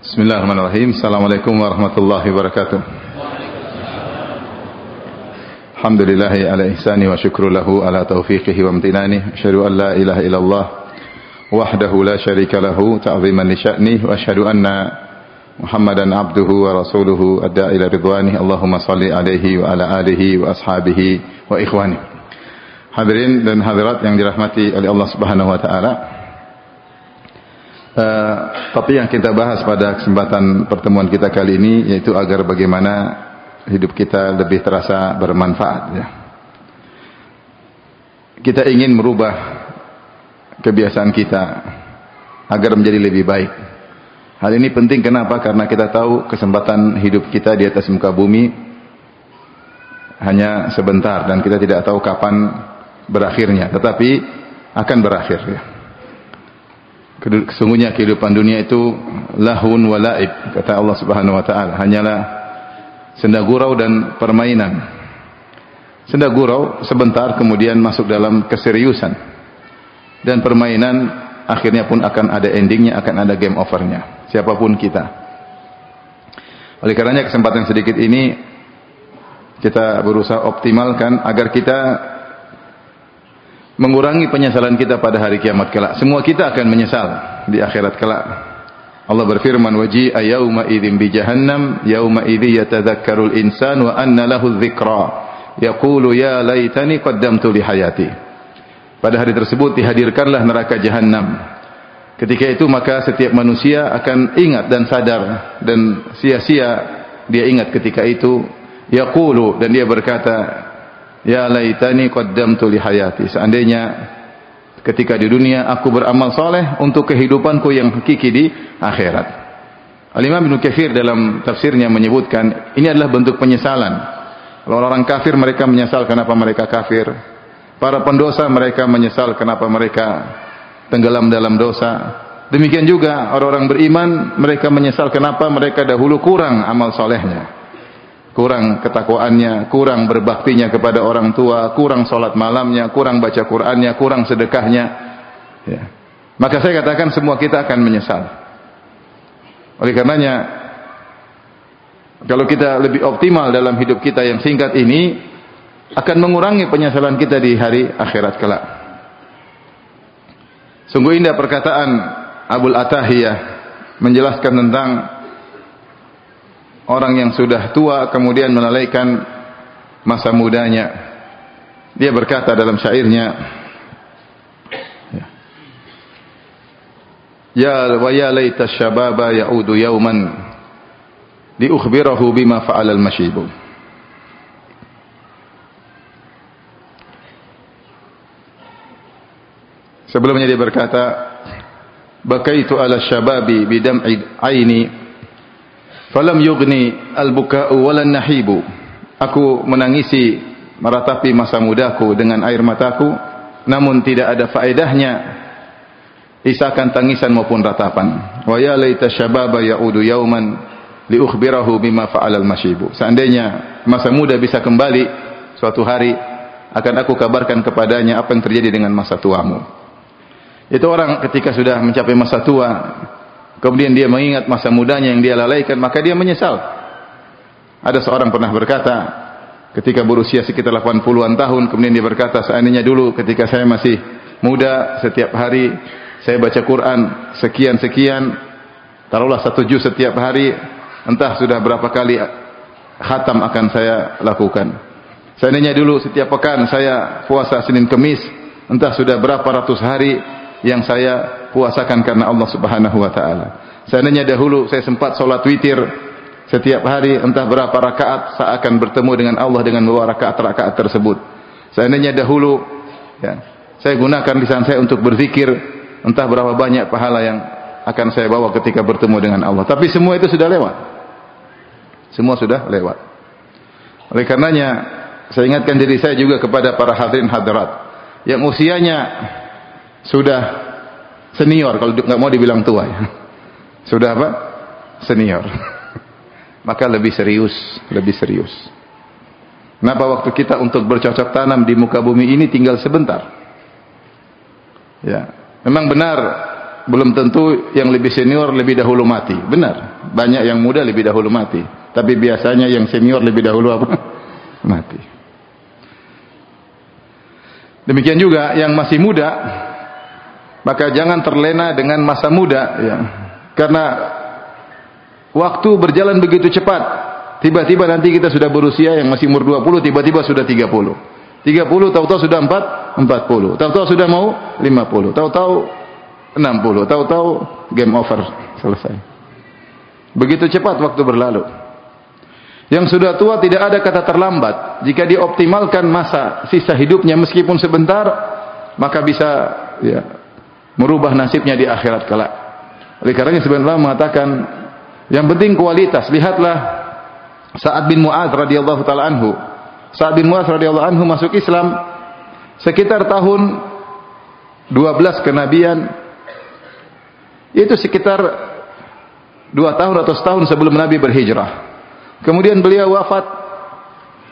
Bismillahirrahmanirrahim. Assalamualaikum warahmatullahi wabarakatuh. Alhamdulillahi ala ihsani wa syukru lahu ala taufiqihi wa amtinani. Asyhadu an la ilaha illallah wahdahu la syarika lahu ta'ziman li sya'nih wa asyhadu anna Muhammadan abduhu wa rasuluhu adda'i ila ridwanih. Allahumma salli alaihi wa ala alihi wa ashabihi wa ikhwani. Hadirin dan hadirat yang dirahmati oleh Allah Subhanahu wa taala. Topik yang kita bahas pada kesempatan pertemuan kita kali ini yaitu agar bagaimana hidup kita lebih terasa bermanfaat, ya. Kita ingin merubah kebiasaan kita agar menjadi lebih baik. Hal ini penting kenapa? Karena kita tahu kesempatan hidup kita di atas muka bumi hanya sebentar dan kita tidak tahu kapan berakhirnya, tetapi akan berakhir, ya. Sesungguhnya kehidupan dunia itu lahun wa laib, kata Allah Subhanahu wa taala, hanyalah senda gurau dan permainan. Senda gurau sebentar kemudian masuk dalam keseriusan. Dan permainan akhirnya pun akan ada endingnya, akan ada game overnya. Siapapun kita. Oleh karenanya kesempatan sedikit ini kita berusaha optimalkan agar kita mengurangi penyesalan kita pada hari kiamat kelak. Semua kita akan menyesal di akhirat kelak. Allah berfirman, "Waji'a yauma idzin bi jahannam, yauma idzi yatadzakkarul insan wa anna lahu dzikra, yaqulu ya laitani qaddamtu li hayati." Pada hari tersebut dihadirkanlah neraka jahanam. Ketika itu maka setiap manusia akan ingat dan sadar dan sia-sia dia ingat ketika itu. Yaqulu, dan dia berkata, ya laitani qaddamtu li hayati. Seandainya ketika di dunia aku beramal soleh untuk kehidupanku yang hakiki di akhirat. Al-Imam Ibnu Katsir dalam tafsirnya menyebutkan ini adalah bentuk penyesalan. Kalau orang kafir mereka menyesal kenapa mereka kafir. Para pendosa mereka menyesal kenapa mereka tenggelam dalam dosa. Demikian juga orang-orang beriman mereka menyesal kenapa mereka dahulu kurang amal solehnya. Kurang ketakwaannya, kurang berbaktinya kepada orang tua, kurang sholat malamnya, kurang baca Qur'annya, kurang sedekahnya, ya. Maka saya katakan semua kita akan menyesal. Oleh karenanya kalau kita lebih optimal dalam hidup kita yang singkat ini akan mengurangi penyesalan kita di hari akhirat kelak. Sungguh indah perkataan Abul Atahiyah menjelaskan tentang orang yang sudah tua kemudian melalaikan masa mudanya. Dia berkata dalam syairnya, ya wa ya laita syababa ya'udu yawman li ukhbirahu bima fa'ala al-mashibu. Sebelumnya dia berkata, bakaitu ala syababi bidam'i aini falam yughni al-buka'u walan nahibu. Aku menangisi meratapi masa mudaku dengan air mataku, namun tidak ada faedahnya isakan tangisan maupun ratapan. Wa ya laita syababa ya'udu yauman li ukhbirahu bima fa'ala al-mashibu. Seandainya masa muda bisa kembali suatu hari, akan aku kabarkan kepadanya apa yang terjadi dengan masa tuamu. Itu orang ketika sudah mencapai masa tua kemudian dia mengingat masa mudanya yang dia lalaikan, maka dia menyesal. Ada seorang pernah berkata, ketika berusia sekitar 80-an tahun, kemudian dia berkata, seandainya dulu ketika saya masih muda, setiap hari saya baca Quran sekian-sekian, taruhlah 1 juz setiap hari, entah sudah berapa kali khatam akan saya lakukan. Seandainya dulu setiap pekan saya puasa Senin Kemis, entah sudah berapa ratus hari yang saya puasakan karena Allah Subhanahu wa taala. Seandainya dahulu saya sempat salat witir setiap hari, entah berapa rakaat saya akan bertemu dengan Allah dengan dua rakaat tersebut. Seandainya dahulu, ya, saya gunakan lisan saya untuk berzikir, entah berapa banyak pahala yang akan saya bawa ketika bertemu dengan Allah. Tapi semua itu sudah lewat. Semua sudah lewat. Oleh karenanya saya ingatkan diri saya juga kepada para hadirin hadirat yang usianya sudah senior, kalau nggak mau dibilang tua, ya. Sudah apa? Senior. Maka lebih serius, lebih serius. Kenapa waktu kita untuk bercocok tanam di muka bumi ini tinggal sebentar? Ya, memang benar belum tentu yang lebih senior lebih dahulu mati, benar. Banyak yang muda lebih dahulu mati. Tapi biasanya yang senior lebih dahulu apa? Mati. Demikian juga yang masih muda, maka jangan terlena dengan masa muda, ya. Karena waktu berjalan begitu cepat. Tiba-tiba nanti kita sudah berusia yang masih umur 20, tiba-tiba sudah 30. 30 tahu-tahu sudah 40. Tahu-tahu sudah mau 50. Tahu-tahu 60. Tahu-tahu game over, selesai. Begitu cepat waktu berlalu. Yang sudah tua tidak ada kata terlambat. Jika dioptimalkan masa sisa hidupnya meskipun sebentar, maka bisa merubah nasibnya di akhirat kelak. Oleh karenanya sebagian ulama mengatakan yang penting kualitas. Lihatlah Sa'ad bin Mu'adz radhiyallahu taala anhu. Sa'ad bin Mu'adz radhiyallahu anhu masuk Islam sekitar tahun 12 kenabian. Itu sekitar 2 tahun atau setahun sebelum Nabi berhijrah. Kemudian beliau wafat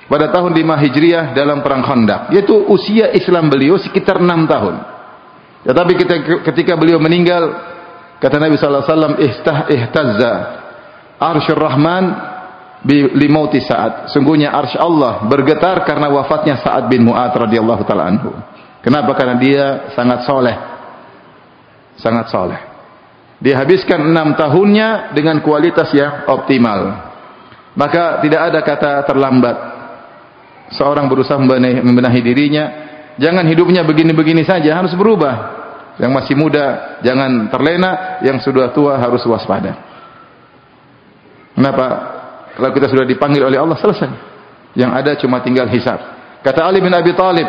pada tahun 5 Hijriah dalam perang Khandaq. Yaitu usia Islam beliau sekitar 6 tahun. Tetapi ketika beliau meninggal, kata Nabi sallallahu alaihi wasallam, ihtazza arsyur rahman li mauti Sa'ad. Sungguhnya arsy Allah bergetar karena wafatnya Sa'ad bin Mu'adz radhiyallahu taala anhu. Kenapa? Karena dia sangat soleh. Sangat soleh. Dia habiskan 6 tahunnya dengan kualitas yang optimal. Maka tidak ada kata terlambat. Seorang berusaha membenahi dirinya. Jangan hidupnya begini-begini saja, harus berubah. Yang masih muda jangan terlena, yang sudah tua harus waspada. Kenapa? Kalau kita sudah dipanggil oleh Allah, selesai. Yang ada cuma tinggal hisab. Kata Ali bin Abi Thalib,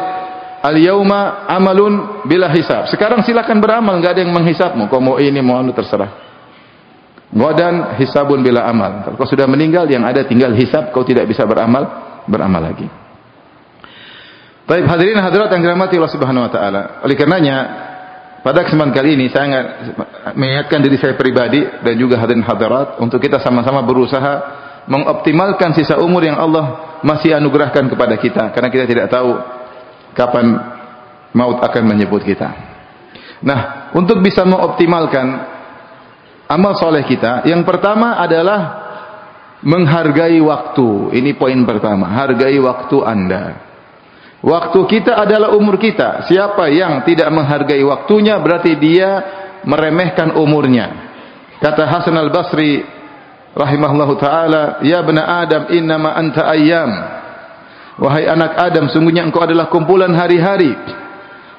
al-yauma amalun bila hisab. Sekarang silakan beramal, enggak ada yang menghisabmu. Kau mau ini, mau anu, terserah. Godan hisabun bila amal. Kalau kau sudah meninggal, yang ada tinggal hisab, kau tidak bisa beramal lagi. Baik, hadirin hadirat yang dirahmati Allah Subhanahu wa taala. Oleh karenanya, pada kesempatan kali ini saya mengingatkan diri saya pribadi dan juga hadirin hadirat untuk kita sama-sama berusaha mengoptimalkan sisa umur yang Allah masih anugerahkan kepada kita, karena kita tidak tahu kapan maut akan menjemput kita. Nah, untuk bisa mengoptimalkan amal soleh kita, yang pertama adalah menghargai waktu. Ini poin pertama, hargai waktu Anda. Waktu kita adalah umur kita. Siapa yang tidak menghargai waktunya, berarti dia meremehkan umurnya. Kata Hasan al-Basri rahimahullahu ta'ala, ya bena Adam innama anta ayyam. Wahai anak Adam, sungguhnya engkau adalah kumpulan hari-hari.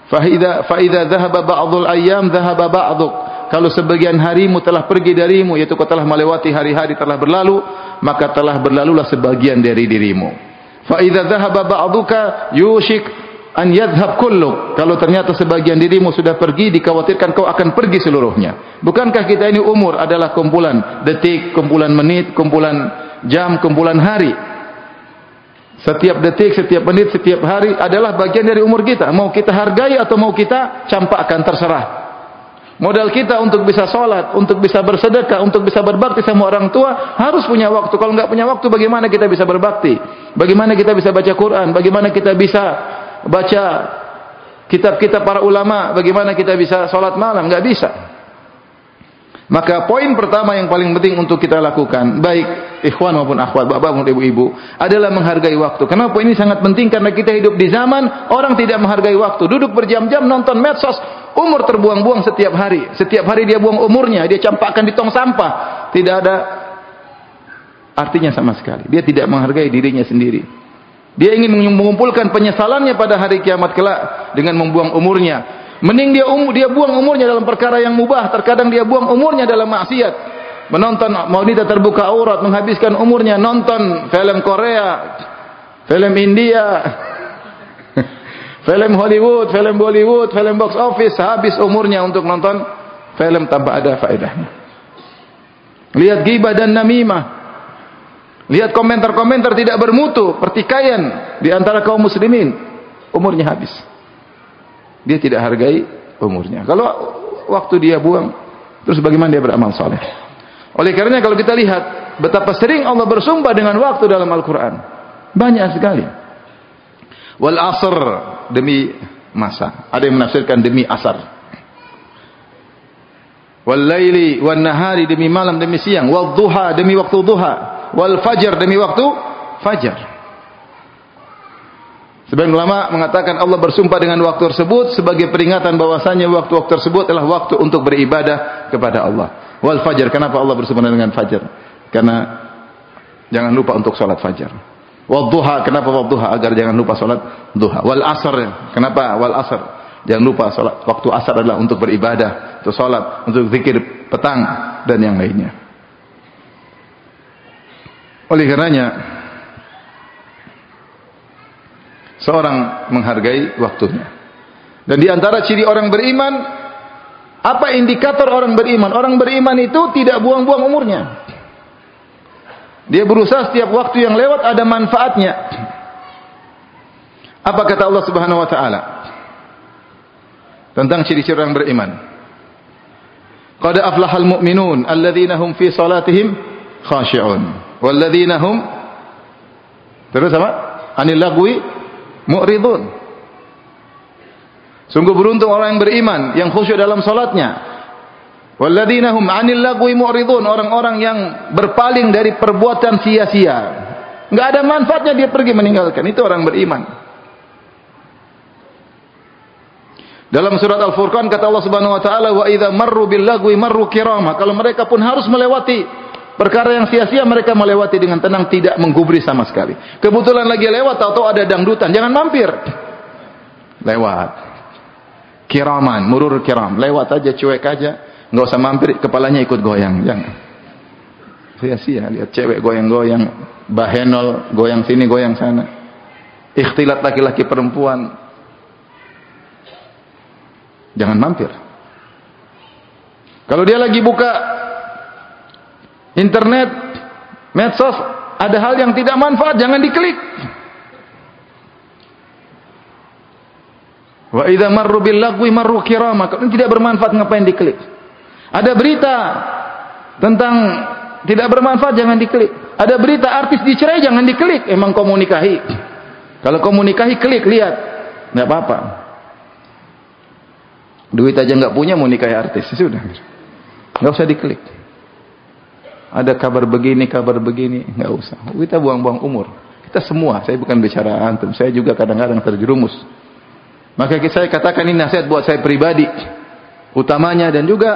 Fa'idha dhahaba ba'dul ayyam dhahaba ba'duk. Kalau sebagian harimu telah pergi darimu, yaitu kau telah melewati hari-hari telah berlalu, maka telah berlalulah sebagian dari dirimu. Fa idza dhahaba ba'duka yushik an yadhhab kulluk. Kalau ternyata sebagian dirimu sudah pergi, dikhawatirkan kau akan pergi seluruhnya. Bukankah kita ini umur adalah kumpulan detik, kumpulan menit, kumpulan jam, kumpulan hari. Setiap detik, setiap menit, setiap hari adalah bagian dari umur kita. Mau kita hargai atau mau kita campakkan, terserah. Modal kita untuk bisa sholat, untuk bisa bersedekah, untuk bisa berbakti sama orang tua, harus punya waktu. Kalau nggak punya waktu, bagaimana kita bisa berbakti? Bagaimana kita bisa baca Quran? Bagaimana kita bisa baca kitab-kitab para ulama? Bagaimana kita bisa sholat malam? Nggak bisa. Maka poin pertama yang paling penting untuk kita lakukan, baik ikhwan maupun akhwat, bapak maupun ibu-ibu, adalah menghargai waktu. Kenapa ini sangat penting? Karena kita hidup di zaman orang tidak menghargai waktu. Duduk berjam-jam nonton medsos, umur terbuang-buang setiap hari. Setiap hari dia buang umurnya, dia campakkan di tong sampah. Tidak ada artinya sama sekali. Dia tidak menghargai dirinya sendiri. Dia ingin mengumpulkan penyesalannya pada hari kiamat kelak dengan membuang umurnya. Mending dia buang umurnya dalam perkara yang mubah. Terkadang dia buang umurnya dalam maksiat. Menonton wanita terbuka aurat, menghabiskan umurnya nonton film Korea, film India, film Hollywood, film Bollywood, film box office, habis umurnya untuk nonton film tanpa ada faedahnya. Lihat ghibah dan namimah. Lihat komentar-komentar tidak bermutu, pertikaian di antara kaum muslimin. Umurnya habis. Dia tidak hargai umurnya. Kalau waktu dia buang, terus bagaimana dia beramal soleh? Oleh karenanya kalau kita lihat betapa sering Allah bersumpah dengan waktu dalam Al-Quran. Banyak sekali. Wal asr, demi masa. Ada yang menafsirkan demi asar. Wal laili wan nahari, demi malam demi siang. Wal duha, demi waktu duha. Wal fajar, demi waktu fajar. Sebagian ulama mengatakan Allah bersumpah dengan waktu tersebut sebagai peringatan bahwasanya waktu-waktu tersebut adalah waktu untuk beribadah kepada Allah. Wal fajar, kenapa Allah bersumpah dengan fajar? Karena jangan lupa untuk salat fajar. Wal duha, kenapa wal duha? Agar jangan lupa salat duha. Wal asr, kenapa wal asr? Jangan lupa salat waktu asar adalah untuk beribadah, untuk salat, untuk zikir petang dan yang lainnya. Oleh karenanya seorang menghargai waktunya. Dan di antara ciri orang beriman, apa indikator orang beriman? Orang beriman itu tidak buang-buang umurnya. Dia berusaha setiap waktu yang lewat ada manfaatnya. Apa kata Allah Subhanahu wa taala tentang ciri-ciri orang beriman? Qad aflahal mu'minun alladzina hum fi salatihim khashi'un walladzina hum, terus apa? Anil lagwi mu'ridun. Sungguh beruntung orang yang beriman yang khusyuk dalam salatnya. Walladzina hum 'anil lagwi mu'ridun, orang-orang yang berpaling dari perbuatan sia-sia. Enggak ada manfaatnya dia pergi meninggalkan. Itu orang beriman. Dalam surat Al-Furqan kata Allah Subhanahu wa taala, "Wa idza marru bil lagwi marru kirama." Kalau mereka pun harus melewati perkara yang sia-sia, mereka melewati dengan tenang, tidak menggubris sama sekali. Kebetulan lagi lewat atau ada dangdutan, jangan mampir. Lewat. Kiraman, murur kiram, lewat aja, cuek aja, enggak usah mampir, kepalanya ikut goyang, jangan. Sia-sia lihat cewek goyang-goyang, bahenol, goyang sini, goyang sana. Ikhtilat laki-laki perempuan. Jangan mampir. Kalau dia lagi buka internet, medsos, ada hal yang tidak manfaat, jangan diklik. Wa idza marru bil lagwi marru kirama. Kalau tidak bermanfaat ngapain diklik? Ada berita tentang tidak bermanfaat jangan diklik. Ada berita artis dicerai jangan diklik. Emang kamu nikahi. Kalau kamu nikahi klik, lihat. Enggak apa-apa. Duit aja enggak punya mau nikahi artis, sudah. Enggak usah diklik. Ada kabar begini, enggak usah. Kita buang-buang umur. Kita semua, saya bukan bicara antum, saya juga kadang-kadang terjerumus. Maka saya katakan ini nasihat buat saya pribadi, utamanya dan juga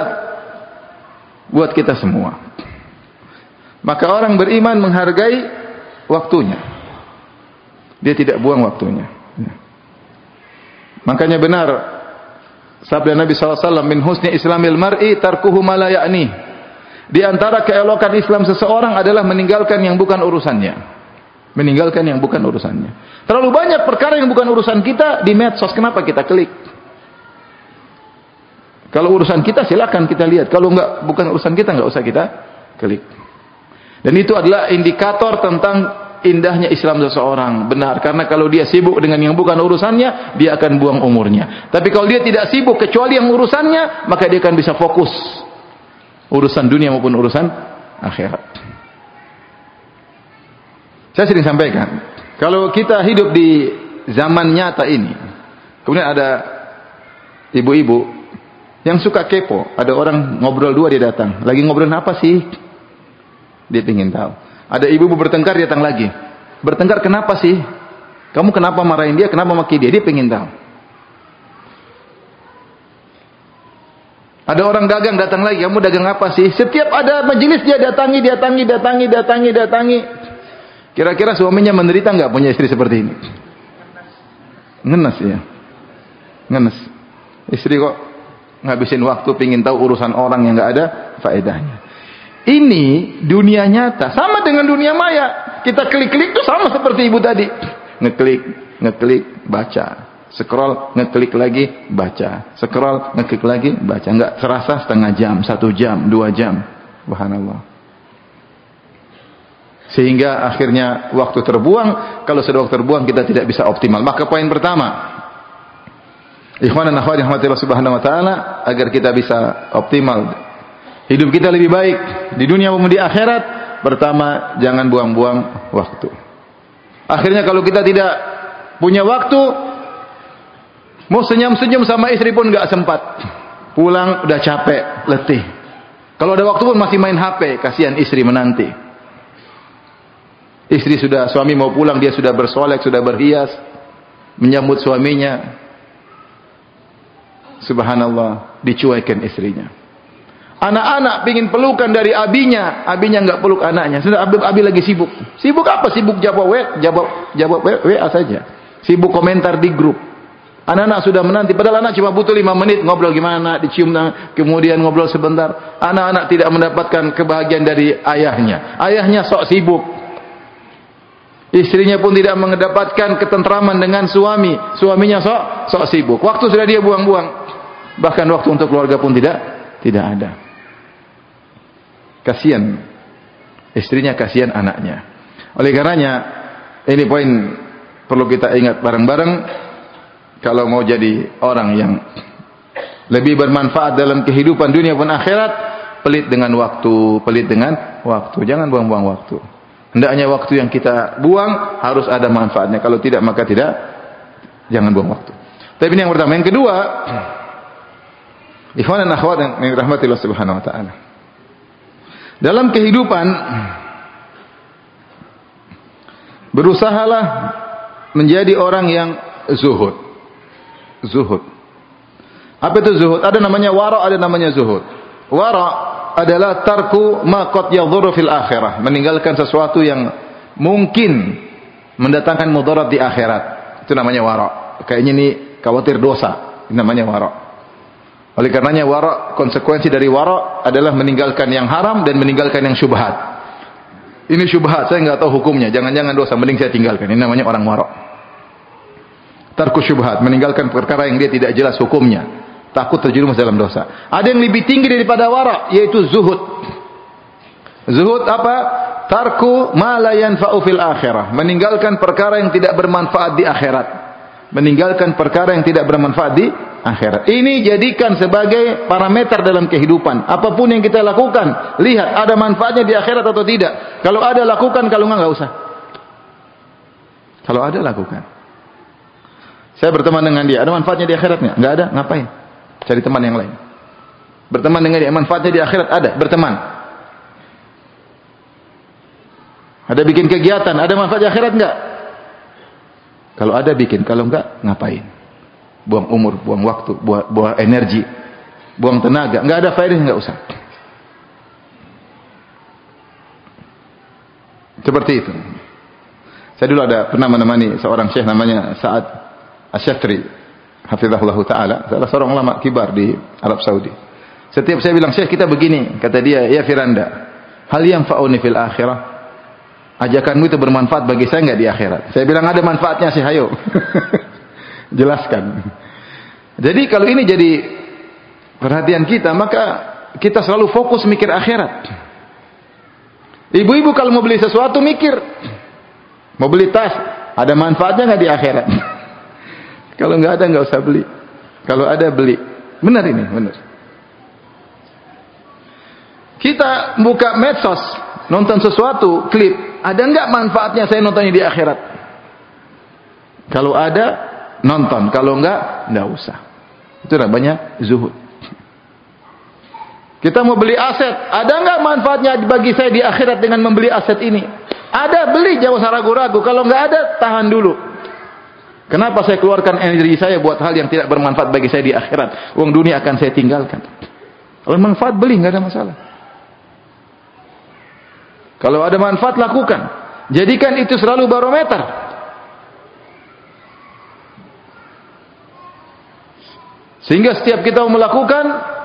buat kita semua. Maka orang beriman menghargai waktunya. Dia tidak buang waktunya. Makanya benar sabda Nabi SAW, min husni islamil mar'i tarkuhu ma la ya'ni. Di antara keelokan Islam seseorang adalah meninggalkan yang bukan urusannya. Meninggalkan yang bukan urusannya. Terlalu banyak perkara yang bukan urusan kita di medsos, kenapa kita klik? Kalau urusan kita silakan kita lihat, kalau enggak bukan urusan kita enggak usah kita klik. Dan itu adalah indikator tentang indahnya Islam seseorang. Benar, karena kalau dia sibuk dengan yang bukan urusannya, dia akan buang umurnya. Tapi kalau dia tidak sibuk kecuali yang urusannya, maka dia akan bisa fokus urusan dunia maupun urusan akhirat. Saya sering sampaikan, kalau kita hidup di zaman nyata ini, kemudian ada ibu-ibu yang suka kepo, ada orang ngobrol dua dia datang, lagi ngobrol apa sih? Dia ingin tahu. Ada ibu-ibu bertengkar datang lagi, bertengkar kenapa sih? Kamu kenapa marahin dia? Kenapa maki dia? Dia ingin tahu. Ada orang dagang datang lagi, kamu dagang apa sih? Setiap ada majelis dia datangi. Kira-kira suaminya menderita enggak punya istri seperti ini? Ngenes ya. Ngenes. Istri kok ngabisin waktu pingin tahu urusan orang yang enggak ada faedahnya. Ini dunia nyata, sama dengan dunia maya. Kita klik-klik itu sama seperti ibu tadi. Ngeklik, baca. Scroll, ngeklik lagi, baca. Scroll, ngeklik lagi, baca. Enggak terasa setengah jam, 1 jam, 2 jam. Subhanallah. Sehingga akhirnya waktu terbuang. Kalau sudah waktu terbuang kita tidak bisa optimal. Maka poin pertama, ikhwan dan akhwat yang rahmatillah subhanahu wa ta'ala, agar kita bisa optimal, hidup kita lebih baik di dunia maupun di akhirat, pertama jangan buang-buang waktu. Akhirnya kalau kita tidak punya waktu, mau senyum-senyum sama istri pun enggak sempat. Pulang udah capek, letih. Kalau ada waktu pun masih main HP, kasihan istri menanti. Suami mau pulang, dia sudah bersolek, sudah berhias, menyambut suaminya. Subhanallah, dicuekin istrinya. Anak-anak pingin pelukan dari abinya enggak peluk anaknya. Sudah abi lagi sibuk. Sibuk apa? Sibuk jawab WA saja. Sibuk komentar di grup. Anak-anak sudah menanti, padahal anak cuma butuh 5 menit ngobrol gimana, dicium, kemudian ngobrol sebentar. Anak-anak tidak mendapatkan kebahagiaan dari ayahnya. Ayahnya sok sibuk. Istrinya pun tidak mendapatkan ketentraman dengan suami. Suaminya sok sibuk. Waktu sudah dia buang-buang. Bahkan waktu untuk keluarga pun tidak ada. Kasihan istrinya, kasihan anaknya. Oleh karenanya, ini poin perlu kita ingat bareng-bareng. Kalau mau jadi orang yang lebih bermanfaat dalam kehidupan dunia pun akhirat, pelit dengan waktu. Jangan buang-buang waktu. Hendaknya waktu yang kita buang harus ada manfaatnya. Kalau tidak, maka jangan buang waktu. Tapi ini yang pertama. Yang kedua, ikhwan dan akhwat yang dirahmati Allah Subhanahu wa taala. Dalam kehidupan, berusahalah menjadi orang yang zuhud. Apa itu zuhud? Ada namanya wara', ada namanya zuhud. Wara' adalah tarku ma qad yadhurru fil akhirah, meninggalkan sesuatu yang mungkin mendatangkan mudarat di akhirat. Itu namanya wara'. Kayaknya ini khawatir dosa. Ini namanya wara'. Oleh karenanya wara', konsekuensi dari wara' adalah meninggalkan yang haram dan meninggalkan yang syubhat. Ini syubhat, saya enggak tahu hukumnya. Jangan-jangan dosa, mending saya tinggalkan. Ini namanya orang wara'. Tarku syubhat, meninggalkan perkara yang dia tidak jelas hukumnya, takut terjerumus dalam dosa. Ada yang lebih tinggi daripada wara', yaitu zuhud. Zuhud apa? Tarku ma la yanfa'u fil akhirah, meninggalkan perkara yang tidak bermanfaat di akhirat. Meninggalkan perkara yang tidak bermanfaat di akhirat. Ini jadikan sebagai parameter dalam kehidupan. Apapun yang kita lakukan, lihat ada manfaatnya di akhirat atau tidak. Kalau ada, lakukan, kalau enggak usah. Kalau ada, lakukan. Saya berteman dengan dia, ada manfaatnya di akhiratnya? Enggak ada, ngapain? Cari teman yang lain. Berteman dengan dia, manfaatnya di akhirat? Ada, berteman. Ada bikin kegiatan, ada manfaat di akhirat enggak? Kalau ada bikin, kalau enggak, ngapain? Buang umur, buang waktu, buang energi, buang tenaga, enggak ada faedah, enggak usah. Seperti itu. Saya dulu pernah menemani seorang syekh namanya Sa'ad Asy-Syafri, hafizahullah taala, salah seorang ulama kibar di Arab Saudi. Setiap saya bilang, "Syekh, kita begini," kata dia, "Ya Firanda, hal yang fa'uni fil akhirah?" Ajakanmu itu bermanfaat bagi saya enggak di akhirat? Saya bilang, ada manfaatnya sih, ayo. Jelaskan. Jadi kalau ini jadi perhatian kita, maka kita selalu fokus mikir akhirat. Ibu-ibu kalau mau beli sesuatu mikir, mau beli tas, ada manfaatnya enggak di akhirat? Kalau enggak ada, enggak usah beli. Kalau ada, beli. Benar ini, benar. Kita buka medsos, nonton sesuatu, klip, ada enggak manfaatnya saya nontonnya di akhirat? Kalau ada, nonton. Kalau enggak usah. Itu namanya zuhud. Kita mau beli aset, ada enggak manfaatnya bagi saya di akhirat dengan membeli aset ini? Ada, beli, jangan usah ragu-ragu. Kalau enggak ada, tahan dulu. Kenapa saya keluarkan energi saya buat hal yang tidak bermanfaat bagi saya di akhirat? Uang dunia akan saya tinggalkan. Kalau manfaat, beli, enggak ada masalah. Kalau ada manfaat, lakukan. Jadikan itu selalu barometer. Sehingga setiap kita mau melakukan,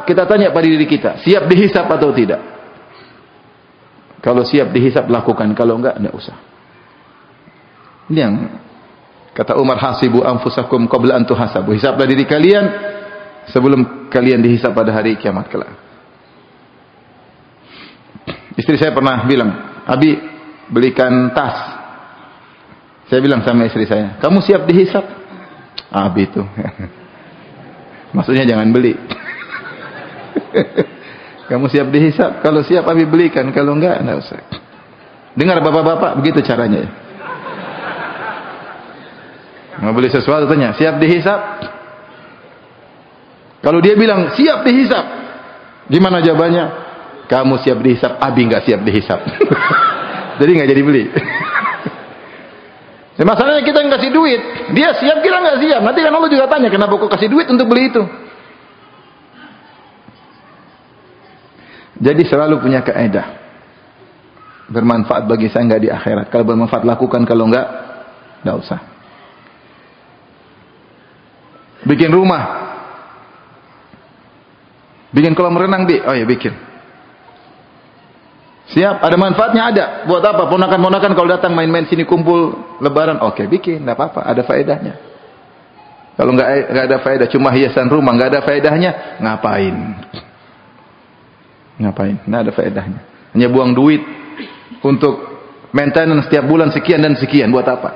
kita tanya pada diri kita, siap dihisap atau tidak? Kalau siap dihisap, lakukan. Kalau enggak usah. Ini yang kata Umar, hasibu anfusakum qabla an tuhasabu. Hisablah diri kalian sebelum kalian dihisab pada hari kiamat kelak. Istri saya pernah bilang, "Abi, belikan tas." Saya bilang sama istri saya, "Kamu siap dihisab?" Abi itu. Maksudnya jangan beli. Kamu siap dihisab? Kalau siap, Abi belikan. Kalau enggak usah. Dengar bapak-bapak, begitu caranya ya. Mau beli sesuatu, tanya, siap dihisab? Kalau dia bilang siap dihisab, gimana jawabannya? Kamu siap dihisap, Abi nggak siap dihisap. Jadi nggak jadi beli. Masalahnya kita yang kasih duit, dia siap, kita nggak siap. Nanti kan Allah juga tanya, kenapa kau kasih duit untuk beli itu? Jadi selalu punya kaidah. Bermanfaat bagi saya nggak di akhirat. Kalau bermanfaat lakukan, kalau nggak usah. Bikin rumah, bikin kolam renang Bi, oh ya bikin. Siap, ada manfaatnya ada. Buat apa? Ponakan-ponakan kalau datang main-main sini kumpul lebaran, oke bikin, nggak apa-apa, ada faedahnya. Kalau nggak ada faedah, cuma hiasan rumah, nggak ada faedahnya, ngapain? Nggak ada faedahnya. Hanya buang duit untuk maintenance setiap bulan sekian dan sekian, buat apa?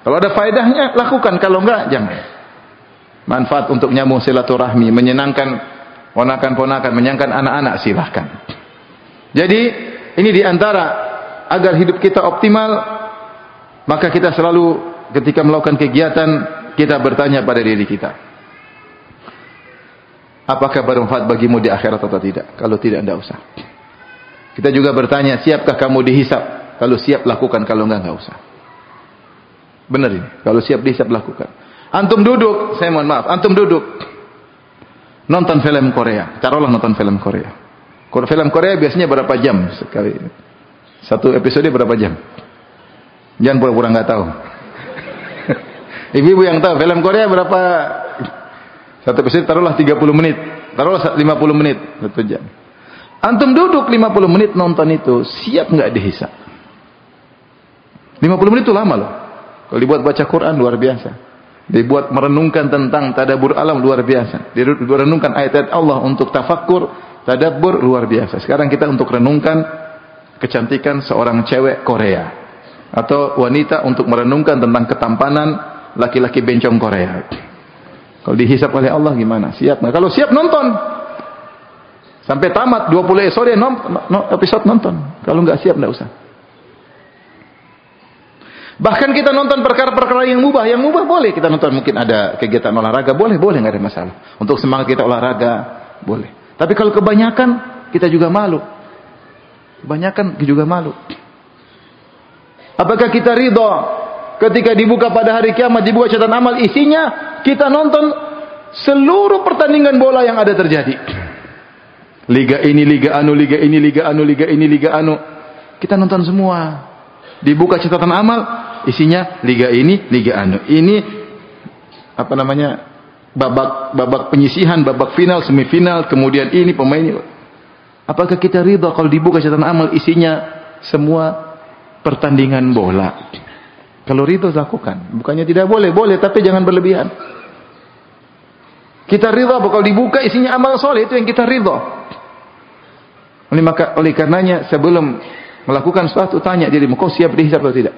Kalau ada faedahnya, lakukan. Kalau enggak, jangan. Manfaat untuk nyambung silaturahmi, menyenangkan ponakan-ponakan, menyenangkan anak-anak, silahkan. Jadi, ini diantara agar hidup kita optimal, maka kita selalu ketika melakukan kegiatan, kita bertanya pada diri kita. Apakah bermanfaat bagimu di akhirat atau tidak? Kalau tidak, tidak usah. Kita juga bertanya, siapkah kamu dihisap? Kalau siap, lakukan. Kalau enggak usah. Benar ini. Kalau siap dihisap, lakukan. Antum duduk, saya mohon maaf, antum duduk. Nonton film Korea. Taruhlah nonton film Korea. Kalau film Korea biasanya berapa jam sekali? Satu episode berapa jam? Jangan pura-pura nggak tahu. Ibu-ibu yang tahu film Korea berapa? Satu episode taruhlah 30 menit. Taruhlah 50 menit. 1 jam. Antum duduk 50 menit nonton itu, siap nggak dihisap? 50 menit itu lama loh. Kalau dibuat baca Quran luar biasa. Dibuat merenungkan tentang tadabbur alam luar biasa. Merenungkan ayat-ayat Allah untuk tafakkur, tadabbur luar biasa. Sekarang kita untuk renungkan kecantikan seorang cewek Korea. Atau wanita untuk merenungkan tentang ketampanan laki-laki bencong Korea. Kalau dihisap oleh Allah gimana? Siap nggak? Kalau siap nonton. Sampai tamat 20 episode nonton. Kalau nggak siap nggak usah. Bahkan kita nonton perkara-perkara yang mubah. Yang mubah boleh kita nonton. Mungkin ada kegiatan olahraga. Boleh nggak ada masalah. Untuk semangat kita olahraga. Boleh. Tapi kalau kebanyakan kita juga malu. Kebanyakan juga malu. Apakah kita ridha ketika dibuka pada hari kiamat, dibuka catatan amal, isinya kita nonton seluruh pertandingan bola yang ada terjadi. Liga ini, liga anu, liga ini, liga anu, liga ini, liga anu. Kita nonton semua. Dibuka catatan amal, isinya liga ini, liga anu. Ini apa namanya? Babak penyisihan, babak final, semifinal, kemudian ini pemain ini. Apakah kita ridha kalau dibuka catatan amal, isinya semua pertandingan bola? Kalau ridha lakukan. Bukannya tidak boleh, boleh tapi jangan berlebihan. Kita ridha kalau dibuka isinya amal soleh, itu yang kita ridha. Oleh karenanya sebelum melakukan sesuatu tanya dirimu, kau siap dihisap atau tidak?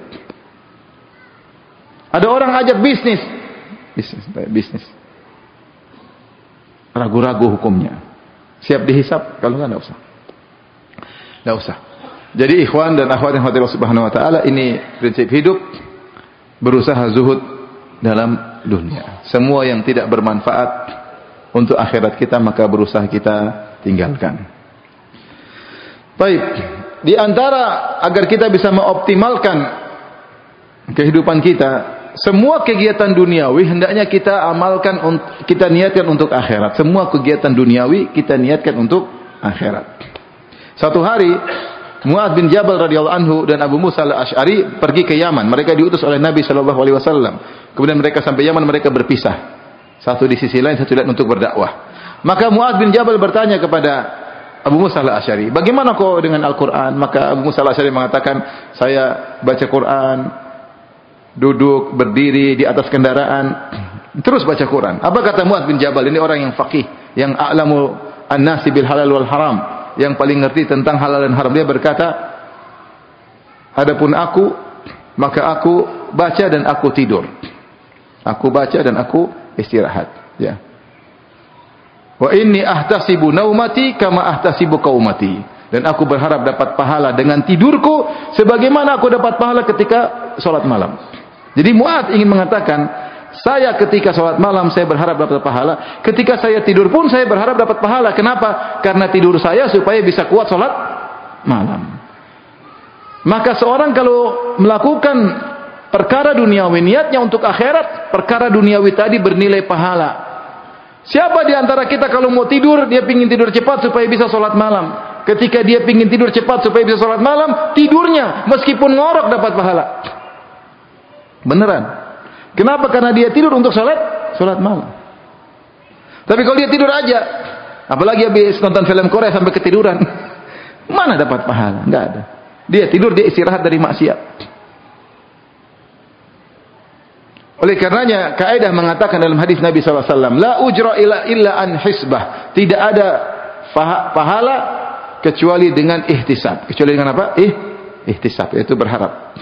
Ada orang ajak bisnis. Ragu-ragu hukumnya. Siap dihisap? Kalau enggak usah. Enggak usah. Jadi ikhwan dan akhwat yang Allah Subhanahu wa taala, ini prinsip hidup, berusaha zuhud dalam dunia. Semua yang tidak bermanfaat untuk akhirat kita maka berusaha kita tinggalkan. Baik, di antara agar kita bisa mengoptimalkan kehidupan kita, semua kegiatan duniawi hendaknya kita amalkan, kita niatkan untuk akhirat. Semua kegiatan duniawi kita niatkan untuk akhirat. Satu hari Mu'adz bin Jabal radhiyallahu anhu dan Abu Musa al-Asy'ari pergi ke Yaman. Mereka diutus oleh Nabi sallallahu alaihi wasallam. Kemudian mereka sampai Yaman, mereka berpisah. Satu di sisi lain, satu lain untuk berdakwah. Maka Mu'adz bin Jabal bertanya kepada Abu Musa al-Asy'ari, bagaimana kau dengan Al-Quran? Maka Abu Musa al-Asy'ari mengatakan, saya baca Quran, duduk, berdiri di atas kendaraan, terus baca Quran. Apa kata Mu'adz bin Jabal? Ini orang yang faqih, yang a'lamu an-nasi bil halal wal haram, yang paling ngerti tentang halal dan haram. Dia berkata, adapun aku, maka aku baca dan aku tidur. Aku baca dan aku istirahat. Ya. Wa inni ahtasibu naumati kama ahtasibu qaumati. Dan aku berharap dapat pahala dengan tidurku sebagaimana aku dapat pahala ketika salat malam. Jadi Mu'adz ingin mengatakan, Saya ketika sholat malam saya berharap dapat pahala. Ketika saya tidur pun saya berharap dapat pahala. Kenapa? Karena tidur saya supaya bisa kuat sholat malam. Maka seorang kalau melakukan perkara duniawi, niatnya untuk akhirat, perkara duniawi tadi bernilai pahala. Siapa di antara kita kalau mau tidur, dia pingin tidur cepat supaya bisa sholat malam. Ketika dia pingin tidur cepat supaya bisa sholat malam, tidurnya meskipun ngorok dapat pahala. Beneran. Kenapa? Karena dia tidur untuk sholat malam. Tapi kalau dia tidur aja, apalagi habis nonton film Korea sampai ketiduran, mana dapat pahala? Enggak ada. Dia tidur, dia istirahat dari maksiat. Oleh karenanya, kaidah mengatakan dalam hadis Nabi SAW, la ujra illa an hisbah. Tidak ada pahala kecuali dengan ihtisab. Kecuali dengan apa? Ihtisab, yaitu berharap.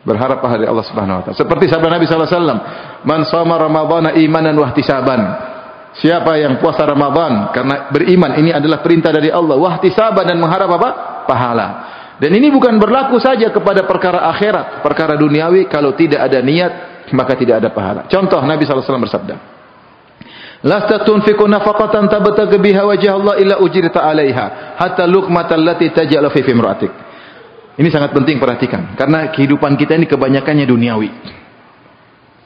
Berharap pahala dari Allah Subhanahu wa taala. Seperti sabda Nabi SAW, man shoma ramadhana imanan wa ihtisaban. Siapa yang puasa Ramadan karena beriman, ini adalah perintah dari Allah, wa ihtisaban, dan mengharap apa? Pahala. Dan ini bukan berlaku saja kepada perkara akhirat, perkara duniawi. Kalau tidak ada niat, maka tidak ada pahala. Contoh, Nabi SAW bersabda, lasta tunfiqu nafaqatan tabtaghi biha wajha Allah illa ujirta 'alaiha hatta luqmatal lati taj'alu fi imra'atik. Ini sangat penting, perhatikan, karena kehidupan kita ini kebanyakannya duniawi.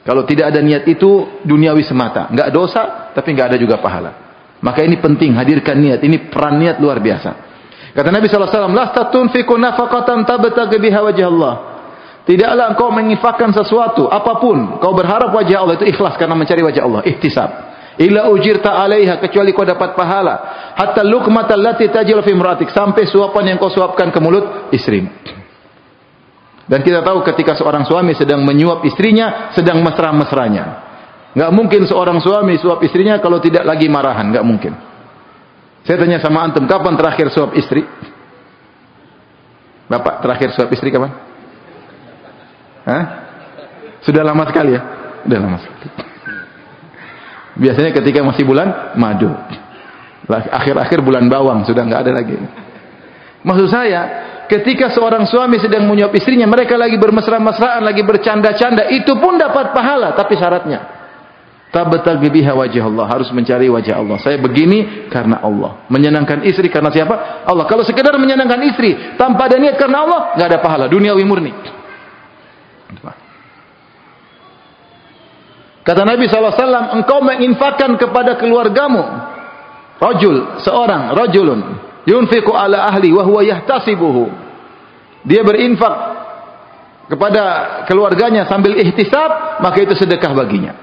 Kalau tidak ada niat itu duniawi semata, enggak dosa tapi enggak ada juga pahala. Maka ini penting, hadirkan niat. Ini peran niat luar biasa. Kata Nabi SAW, lasta tunfiqu nafaqatan tabtaghi biha wajha Allah. Tidaklah engkau menginfakkan sesuatu apapun, kau berharap wajah Allah, itu ikhlas karena mencari wajah Allah, ihtisab. Illa ujirta 'alaiha, kecuali kau dapat pahala. Hatta luqmatal lati taj'alu fi imra'atik, sampai suapan yang kau suapkan ke mulut istrimu. Dan kita tahu ketika seorang suami sedang menyuap istrinya, sedang mesra-mesranya. Enggak mungkin seorang suami suap istrinya kalau tidak lagi marahan, enggak mungkin. Saya tanya sama antum, kapan terakhir suap istri? Bapak terakhir suap istri kapan? Hah? Sudah lama sekali ya? Sudah lama sekali. Biasanya ketika masih bulan madu. Akhir-akhir bulan bawang, sudah nggak ada lagi. Maksud saya, ketika seorang suami sedang menyuap istrinya, mereka lagi bermesra-mesraan, lagi bercanda-canda, itu pun dapat pahala, tapi syaratnya tabtaghi biha wajh Allah, harus mencari wajah Allah. Saya begini karena Allah. Menyenangkan istri karena siapa? Allah. Kalau sekedar menyenangkan istri tanpa ada niat karena Allah, nggak ada pahala, duniawi murni. Kata Nabi SAW, engkau menginfakkan kepada keluargamu. Rajulun yunfiqu ala ahli wa huwa yahtasibuhu. Dia berinfak kepada keluarganya sambil ihtisab, maka itu sedekah baginya.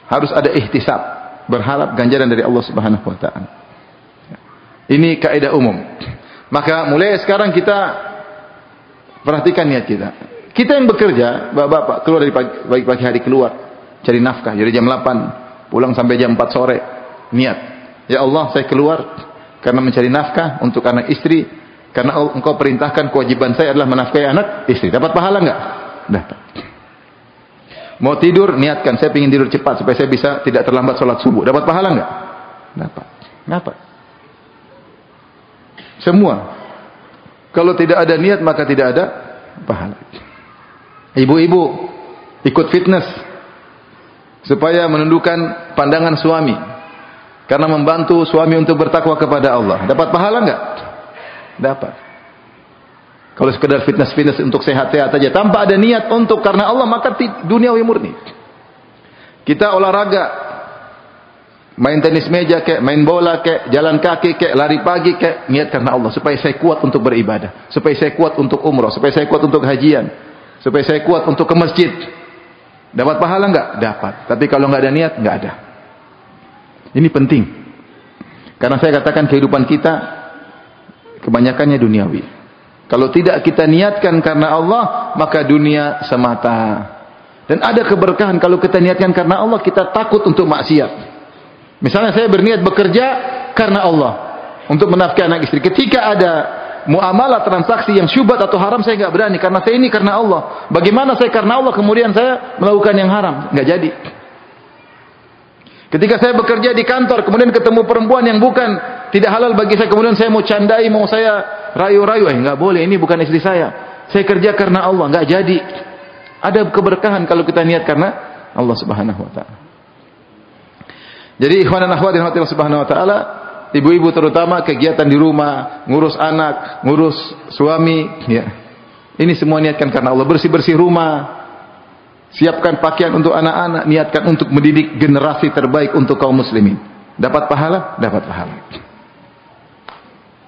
Harus ada ihtisab, berharap ganjaran dari Allah Subhanahu wa taala. Ini kaidah umum. Maka mulai sekarang kita perhatikan niat kita. Kita yang bekerja, bapak-bapak keluar dari pagi hari, keluar cari nafkah dari jam 8 pulang sampai jam 4 sore. Niat, ya Allah, saya keluar karena mencari nafkah untuk anak istri, karena engkau perintahkan kewajiban saya adalah menafkahi anak istri. Dapat pahala enggak? Dapat. Mau tidur, niatkan, saya ingin tidur cepat supaya saya bisa tidak terlambat sholat subuh. Dapat pahala enggak? Dapat. Dapat. Semua. Kalau tidak ada niat, maka tidak ada pahala. Ibu-ibu ikut fitness supaya menundukkan pandangan suami, karena membantu suami untuk bertakwa kepada Allah. Dapat pahala enggak? Dapat. Kalau sekedar fitness untuk sehat-sehat saja tanpa ada niat untuk karena Allah, maka duniawi murni. Kita olahraga, main tenis meja kek, main bola kek, jalan kaki kek, lari pagi kek, niat karena Allah supaya saya kuat untuk beribadah, supaya saya kuat untuk umrah, supaya saya kuat untuk hajian, supaya saya kuat untuk ke masjid. Dapat pahala enggak? Dapat. Tapi kalau enggak ada niat, enggak ada. Ini penting. Karena saya katakan kehidupan kita kebanyakannya duniawi. Kalau tidak kita niatkan karena Allah, maka dunia semata. Dan ada keberkahan kalau kita niatkan karena Allah, kita takut untuk maksiat. Misalnya saya berniat bekerja karena Allah, untuk menafkahi anak istri. Ketika ada muamalah transaksi yang syubhat atau haram, saya enggak berani karena saya ini karena Allah. Bagaimana saya karena Allah kemudian saya melakukan yang haram? Enggak jadi. Ketika saya bekerja di kantor, kemudian ketemu perempuan yang bukan, tidak halal bagi saya, kemudian saya mau candai, mau saya rayu-rayu, enggak boleh, ini bukan istri saya. Saya kerja karena Allah, enggak jadi. Ada keberkahan kalau kita niat karena Allah Subhanahu wa taala. Jadi ikhwan dan akhwat yang dirahmati Allah Subhanahu wa taala, ibu-ibu terutama kegiatan di rumah, ngurus anak, ngurus suami, ya. Ini semua niatkan karena Allah. Bersih-bersih rumah, siapkan pakaian untuk anak-anak, niatkan untuk mendidik generasi terbaik untuk kaum muslimin. Dapat pahala? Dapat pahala.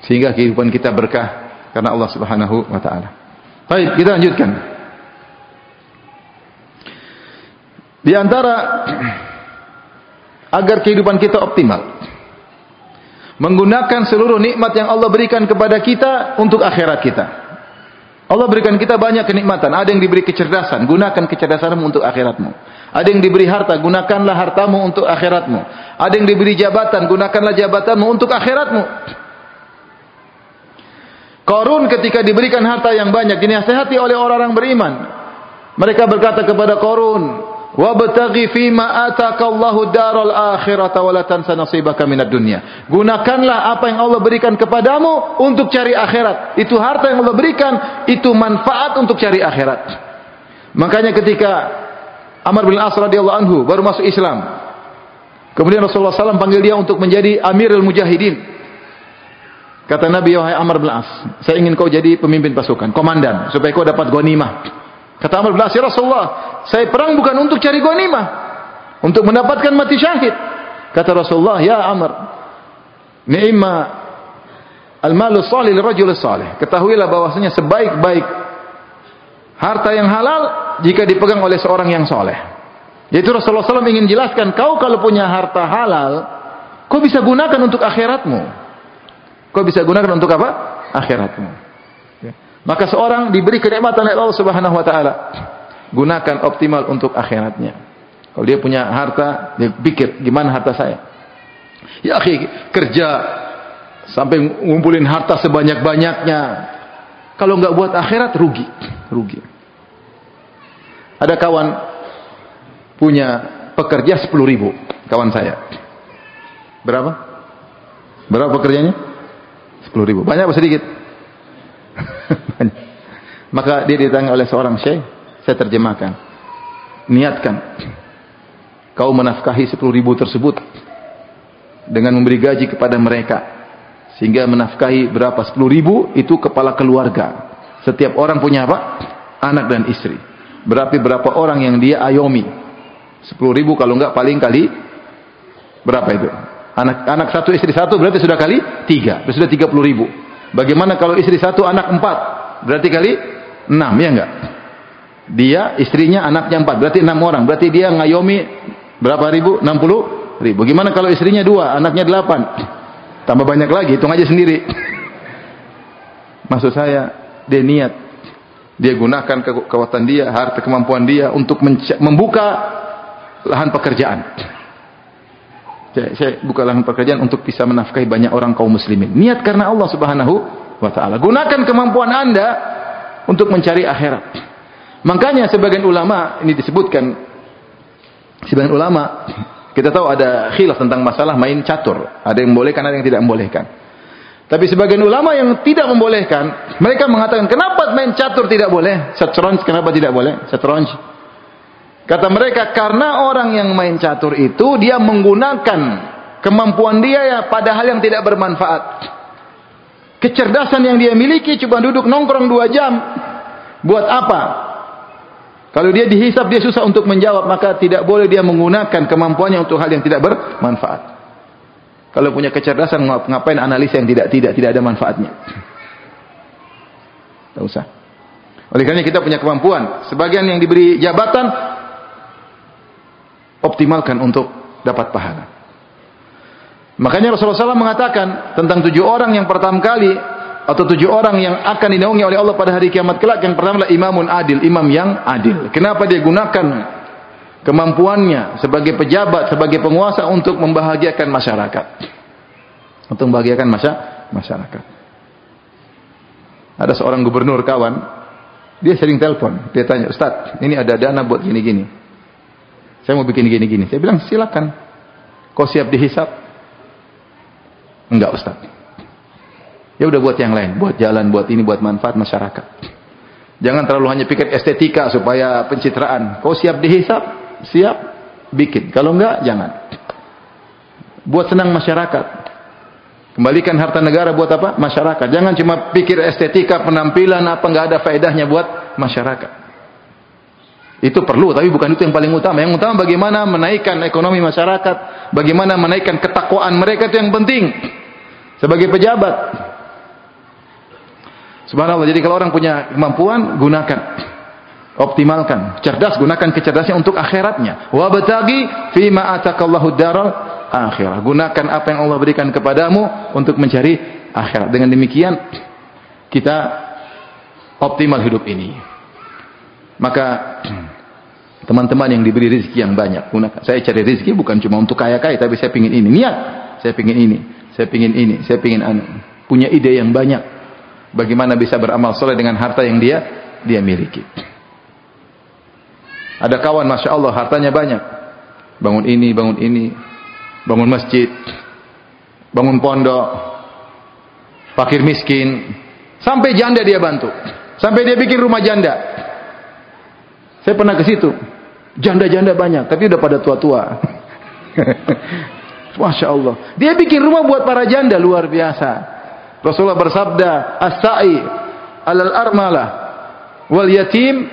Sehingga kehidupan kita berkah karena Allah Subhanahu wa taala. Baik, kita lanjutkan. Di antara agar kehidupan kita optimal, menggunakan seluruh nikmat yang Allah berikan kepada kita untuk akhirat kita. Allah berikan kita banyak kenikmatan. Ada yang diberi kecerdasan, gunakan kecerdasanmu untuk akhiratmu. Ada yang diberi harta, gunakanlah hartamu untuk akhiratmu. Ada yang diberi jabatan, gunakanlah jabatanmu untuk akhiratmu. Qarun ketika diberikan harta yang banyak, dinasihati oleh orang-orang beriman. Mereka berkata kepada Qarun, "Wabtaghi fima ataka Allahu daral akhirata wa la tansa nasibaka minad dunya." Gunakanlah apa yang Allah berikan kepadamu untuk cari akhirat. Itu harta yang Allah berikan, itu manfaat untuk cari akhirat. Makanya ketika Amr bin As radhiyallahu anhu baru masuk Islam, kemudian Rasulullah SAW panggil dia untuk menjadi Amirul Mujahidin. Kata Nabi, "Wahai Amr bin As, saya ingin kau jadi pemimpin pasukan, komandan, supaya kau dapat ghanimah." Kata Amr bin As, "Ya Rasulullah, saya perang bukan untuk cari ghanimah, untuk mendapatkan mati syahid." Kata Rasulullah, "Ya Amr, ni'ma al-malu salih lirajul salih." Ketahuilah bahwasanya sebaik-baik harta yang halal jika dipegang oleh seorang yang soleh. Yaitu Rasulullah SAW ingin jelaskan, kau kalau punya harta halal, kau bisa gunakan untuk akhiratmu. Kau bisa gunakan untuk apa? Akhiratmu. Maka seorang diberi kenikmatan oleh Allah Subhanahu wa taala, gunakan optimal untuk akhiratnya. Kalau dia punya harta, dia pikir gimana harta saya? Ya akhi, kerja sampai ngumpulin harta sebanyak-banyaknya. Kalau enggak buat akhirat rugi. Ada kawan punya pekerja 10.000, kawan saya. Berapa pekerjanya? 10.000. Banyak apa sedikit? Maka dia ditanya oleh seorang syekh, saya terjemahkan. Niatkan kau menafkahi 10.000 tersebut dengan memberi gaji kepada mereka, sehingga menafkahi berapa? 10.000 itu kepala keluarga. Setiap orang punya apa? Anak dan istri. Berapa orang yang dia ayomi? 10.000 kalau enggak paling kali berapa itu? Anak satu, istri satu, berarti sudah kali 3, sudah 30.000. Bagaimana kalau istri satu, anak 4, berarti kali 6, ya enggak? Dia, istrinya, anaknya 4, berarti 6 orang. Berarti dia ngayomi berapa ribu? 60.000. Bagaimana kalau istrinya 2, anaknya 8? Tambah banyak lagi, hitung aja sendiri. Maksud saya, dia niat, dia gunakan kekuatan dia, harta kemampuan dia untuk membuka lahan pekerjaan. Saya buka lahan pekerjaan untuk bisa menafkahi banyak orang kaum muslimin. Niat karena Allah Subhanahu wa taala. Gunakan kemampuan Anda untuk mencari akhirat. Makanya sebagian ulama, ini disebutkan, sebagian ulama, kita tahu ada khilaf tentang masalah main catur. Ada yang membolehkan, ada yang tidak membolehkan. Tapi sebagian ulama yang tidak membolehkan, mereka mengatakan, kenapa main catur tidak boleh? Satranj kenapa tidak boleh? Satranj. Kata mereka, karena orang yang main catur itu, dia menggunakan kemampuan dia ya pada hal yang tidak bermanfaat. Kecerdasan yang dia miliki, cuma duduk nongkrong 2 jam. Buat apa? Kalau dia dihisap, dia susah untuk menjawab, maka tidak boleh dia menggunakan kemampuannya untuk hal yang tidak bermanfaat. Kalau punya kecerdasan, ngapain analisa yang tidak ada manfaatnya? Tidak usah. Oleh karena kita punya kemampuan. Sebagian yang diberi jabatan, optimalkan untuk dapat pahala. Makanya Rasulullah SAW mengatakan tentang 7 orang yang pertama kali, atau 7 orang yang akan dinaungi oleh Allah pada hari kiamat kelak. Yang pertama adalah imamun adil, imam yang adil. Kenapa dia gunakan kemampuannya sebagai pejabat, sebagai penguasa untuk membahagiakan masyarakat, untuk membahagiakan masyarakat. Ada seorang gubernur kawan, dia sering telepon, dia tanya, "Ustaz, ini ada dana buat gini-gini. Saya mau bikin gini-gini." Saya bilang, "Silakan. Kau siap dihisap?" "Enggak, Ustaz." "Ya udah buat yang lain, buat jalan, buat ini, buat manfaat masyarakat." Jangan terlalu hanya pikir estetika supaya pencitraan. Kau siap dihisab? Siap, bikin. Kalau enggak, jangan. Buat senang masyarakat. Kembalikan harta negara buat apa? Masyarakat. Jangan cuma pikir estetika, penampilan, apa enggak ada faedahnya buat masyarakat. Itu perlu, tapi bukan itu yang paling utama. Yang utama bagaimana menaikkan ekonomi masyarakat, bagaimana menaikkan ketakwaan mereka, itu yang penting. Sebagai pejabat. Subhanallah, jadi kalau orang punya kemampuan, gunakan. Optimalkan. Cerdas, gunakan kecerdasan untuk akhiratnya. Wabtaghi fima atakallahu daral akhirah. Gunakan apa yang Allah berikan kepadamu untuk mencari akhirat. Dengan demikian, kita optimal hidup ini. Maka teman-teman yang diberi rezeki yang banyak, gunakan. Saya cari rezeki bukan cuma untuk kaya-kaya, tapi saya pingin ini. Niat, saya pingin ini, saya pingin ini, saya pingin anu. Punya ide yang banyak. Bagaimana bisa beramal soleh dengan harta yang dia miliki. Ada kawan, masya Allah, hartanya banyak. Bangun ini, bangun masjid, bangun pondok, fakir miskin, sampai janda dia bantu, sampai dia bikin rumah janda. Saya pernah ke situ, janda-janda banyak, tapi udah pada tua-tua. Masya Allah, dia bikin rumah buat para janda, luar biasa. Rasulullah bersabda, as-sa'i alal armalah wal yatim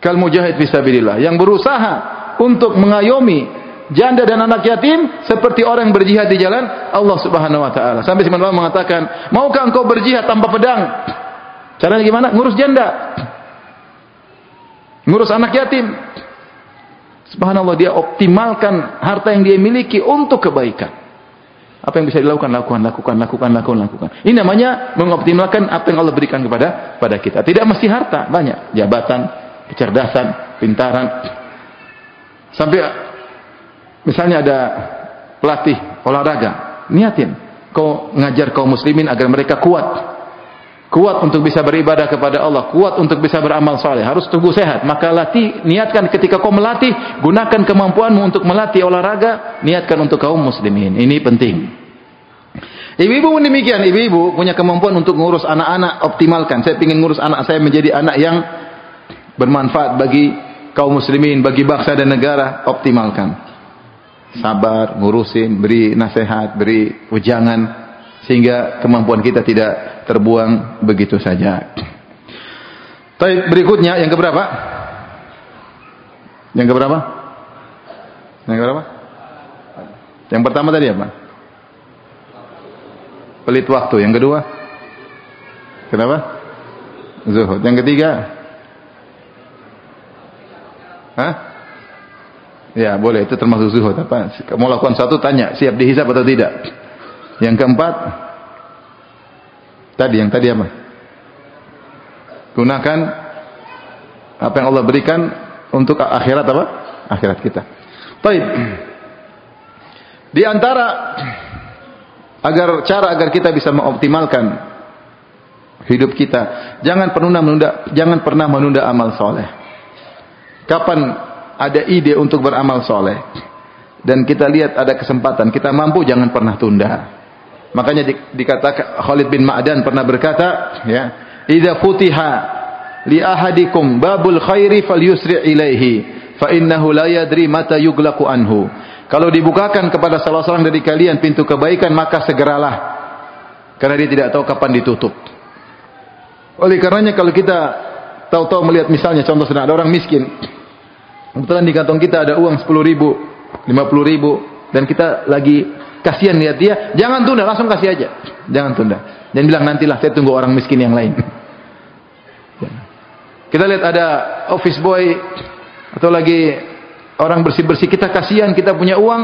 kal mujahid fisabilillah. Yang berusaha untuk mengayomi janda dan anak yatim seperti orang yang berjihad di jalan Allah Subhanahu wa taala. Sampai Imam Nawawi mengatakan, "Maukah engkau berjihad tanpa pedang?" Caranya gimana? Ngurus janda. Ngurus anak yatim. Subhanallah, dia optimalkan harta yang dia miliki untuk kebaikan. Apa yang bisa dilakukan, lakukan. Ini namanya mengoptimalkan apa yang Allah berikan kepada kita. Tidak mesti harta, banyak. Jabatan, kecerdasan, pintaran. Sampai misalnya ada pelatih olahraga, niatin kau ngajar kaum muslimin agar mereka kuat. Kuat untuk bisa beribadah kepada Allah, kuat untuk bisa beramal saleh, harus tubuh sehat. Maka niatkan ketika kau melatih, gunakan kemampuanmu untuk melatih olahraga, niatkan untuk kaum muslimin. Ini penting. Ibu-ibu pun demikian, ibu-ibu punya kemampuan untuk ngurus anak-anak, optimalkan. Saya ingin ngurus anak saya menjadi anak yang bermanfaat bagi kaum muslimin, bagi bangsa dan negara, optimalkan. Sabar, ngurusin, beri nasihat, beri ujangan, sehingga kemampuan kita tidak terbuang begitu saja. Baik, berikutnya yang keberapa? Yang keberapa? Yang keberapa? Yang pertama tadi apa? Pelit waktu. Yang kedua? Kenapa? Zuhud. Yang ketiga? Hah? Ya, boleh, itu termasuk zuhud. Apa? Mau lakukan satu, tanya, siap dihisab atau tidak? Yang keempat, yang tadi apa? Gunakan apa yang Allah berikan untuk akhirat apa? Akhirat kita. Baik. Di antara agar kita bisa mengoptimalkan hidup kita, jangan pernah menunda amal soleh. Kapan ada ide untuk beramal soleh dan kita lihat ada kesempatan, kita mampu, jangan pernah tunda. Makanya dikatakan Khalid bin Ma'dan pernah berkata, ya, "Idza futiha li ahadikum babul khairi falyusri' ilaihi, fa innahu la yadri mata yuglaqu anhu." Kalau dibukakan kepada salah seorang dari kalian pintu kebaikan, maka segeralah, karena dia tidak tahu kapan ditutup. Oleh karenanya kalau kita tahu-tahu melihat misalnya contoh sedang ada orang miskin, kebetulan di kantong kita ada uang 10.000, 50.000, dan kita lagi kasihan lihat dia, jangan tunda, langsung kasih aja. Jangan tunda. Dan bilang nantilah, saya tunggu orang miskin yang lain. Kita lihat ada office boy atau lagi orang bersih-bersih, kita kasihan, kita punya uang,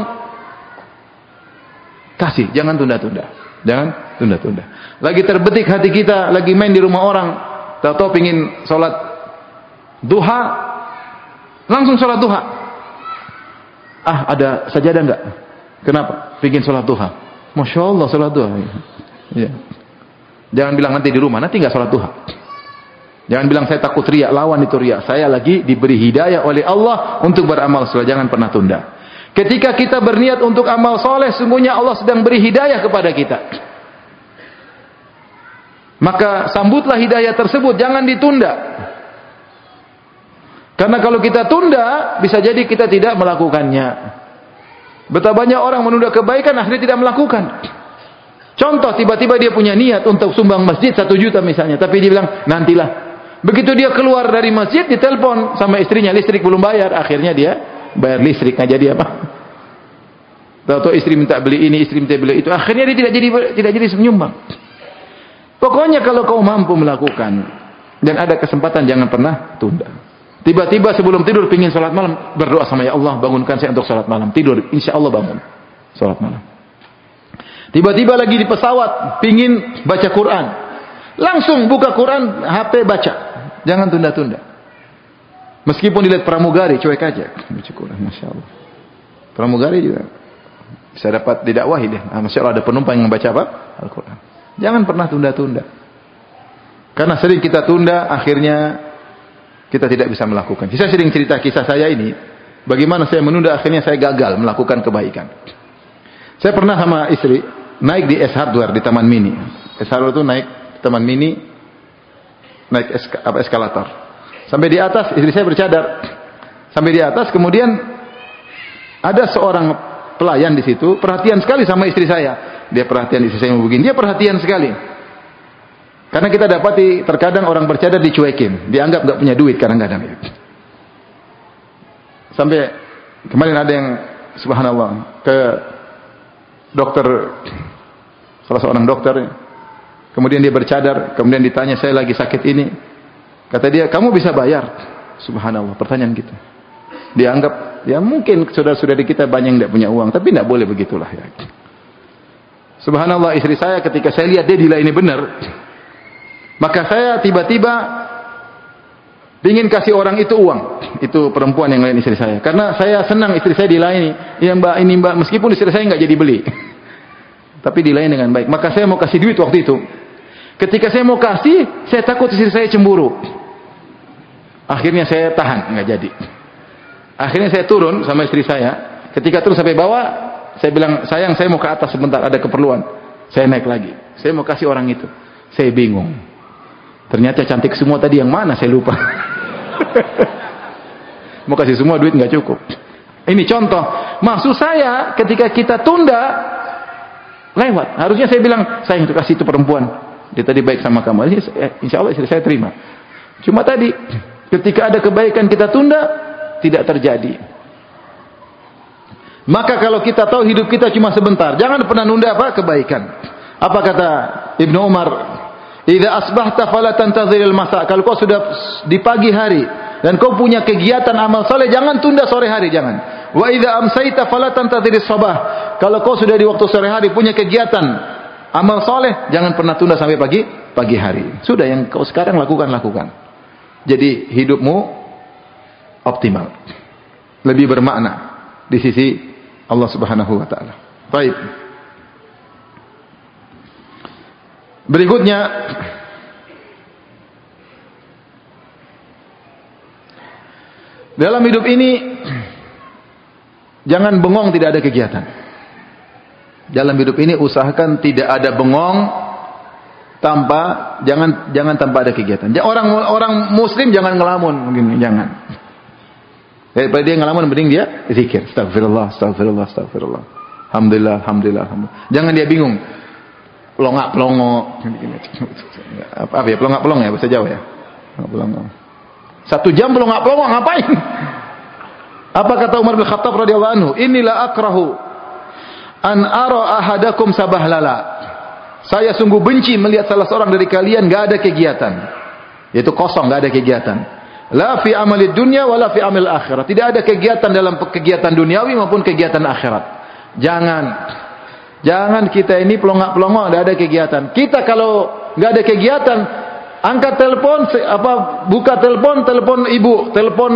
kasih, jangan tunda-tunda. Jangan tunda-tunda. Lagi terbetik hati kita, lagi main di rumah orang, tahu-tahu pingin sholat duha, langsung sholat duha. Ah, ada sajadah enggak? Kenapa? Pingin sholat duha. Masya Allah sholat duha. Ya. Jangan bilang nanti di rumah, nanti enggak sholat duha. Jangan bilang saya takut riak, lawan itu riak. Saya lagi diberi hidayah oleh Allah untuk beramal soleh. Jangan pernah tunda. Ketika kita berniat untuk amal soleh, sungguhnya Allah sedang beri hidayah kepada kita. Maka sambutlah hidayah tersebut, jangan ditunda. Karena kalau kita tunda, bisa jadi kita tidak melakukannya. Betapa banyak orang menunda kebaikan, akhirnya tidak melakukan. Contoh, tiba-tiba dia punya niat untuk sumbang masjid 1 juta misalnya, tapi dia bilang, nantilah. Begitu dia keluar dari masjid, ditelepon sama istrinya, listrik belum bayar. Akhirnya dia bayar listrik, nggak jadi apa. Tahu-tahu istri minta beli ini, istri minta beli itu. Akhirnya dia tidak jadi menyumbang. Pokoknya kalau kau mampu melakukan dan ada kesempatan, jangan pernah tunda. Tiba-tiba sebelum tidur pingin salat malam, berdoa sama ya Allah, bangunkan saya untuk salat malam. Tidur, insya Allah bangun salat malam. Tiba-tiba lagi di pesawat, pingin baca Quran. Langsung buka Quran, HP baca. Jangan tunda-tunda. Meskipun dilihat pramugari, cuek aja. Baca Quran, Masya Allah. Pramugari juga bisa dapat didakwahi deh. Masya Allah, ada penumpang yang baca apa? Al-Quran. Jangan pernah tunda-tunda. Karena sering kita tunda, akhirnya kita tidak bisa melakukan. Saya sering cerita kisah saya ini. Bagaimana saya menunda, akhirnya saya gagal melakukan kebaikan. Saya pernah sama istri, naik di S Hardware di Taman Mini. S Hardware itu naik Taman Mini, naik eskalator. Sampai di atas, istri saya bercadar. Sampai di atas, kemudian ada seorang pelayan di situ, perhatian sekali sama istri saya. Dia perhatian istri saya mau begini, dia perhatian sekali. Karena kita dapati terkadang orang bercadar dicuekin, dianggap gak punya duit kadang-kadang. Sampai kemarin ada yang subhanallah ke dokter, salah seorang dokter, kemudian dia bercadar, kemudian ditanya, saya lagi sakit ini. Kata dia, kamu bisa bayar? Subhanallah, pertanyaan gitu. Dianggap, ya mungkin saudara-saudari kita banyak yang tidak punya uang, tapi tidak boleh begitulah ya. Subhanallah, istri saya ketika saya lihat dia dilayani benar, maka saya tiba-tiba ingin kasih orang itu uang. Itu perempuan yang lain istri saya. Karena saya senang istri saya dilayani. Ya mbak, ini mbak, meskipun istri saya nggak jadi beli, tapi dilayani dengan baik. Maka saya mau kasih duit waktu itu. Ketika saya mau kasih, saya takut istri saya cemburu. Akhirnya saya tahan, nggak jadi. Akhirnya saya turun sama istri saya. Ketika turun sampai bawah, saya bilang, sayang saya mau ke atas sebentar, ada keperluan. Saya naik lagi. Saya mau kasih orang itu. Saya bingung. Ternyata cantik semua tadi, yang mana saya lupa. Mau kasih semua duit nggak cukup. Ini contoh. Maksud saya ketika kita tunda lewat. Harusnya saya bilang, sayang untuk kasih itu perempuan. Dia tadi baik sama kamu. Insya Allah istri saya terima. Cuma tadi ketika ada kebaikan kita tunda, tidak terjadi. Maka kalau kita tahu hidup kita cuma sebentar, jangan pernah nunda apa? Kebaikan. Apa kata Ibnu Umar? Idza asbahta fala tantaziril masa. Kalau kau sudah di pagi hari dan kau punya kegiatan amal soleh, jangan tunda sore hari, jangan. Wa idza amsayta fala tantaziris sabah. Kalau kau sudah di waktu sore hari punya kegiatan amal soleh, jangan pernah tunda sampai pagi hari. Sudah, yang kau sekarang lakukan. Jadi hidupmu optimal, lebih bermakna di sisi Allah Subhanahu wa taala. Baik. Berikutnya, dalam hidup ini jangan bengong tidak ada kegiatan. Dalam hidup ini usahakan tidak ada bengong jangan tanpa ada kegiatan. Orang muslim jangan ngelamun begini, jangan. Daripada dia ngelamun, mending dia zikir. Astagfirullah. Alhamdulillah. Jangan dia bingung. Pelongak-pelongo. Apa ya? Pelongak-pelong ya bahasa Jawa ya? Pelongak. 1 jam pelongak-pelongo ngapain? Apa kata Umar bin Khattab radhiyallahu anhu? Inilah akrahu an ara ahadakum sabahlala. Saya sungguh benci melihat salah seorang dari kalian enggak ada kegiatan. Yaitu kosong, enggak ada kegiatan. La fi amalid dunya wala fi amil akhirat. Tidak ada kegiatan dalam kegiatan duniawi maupun kegiatan akhirat. Jangan kita ini pelongak-pelongok, tidak ada kegiatan. Kita kalau nggak ada kegiatan, angkat telepon, buka telepon ibu, telepon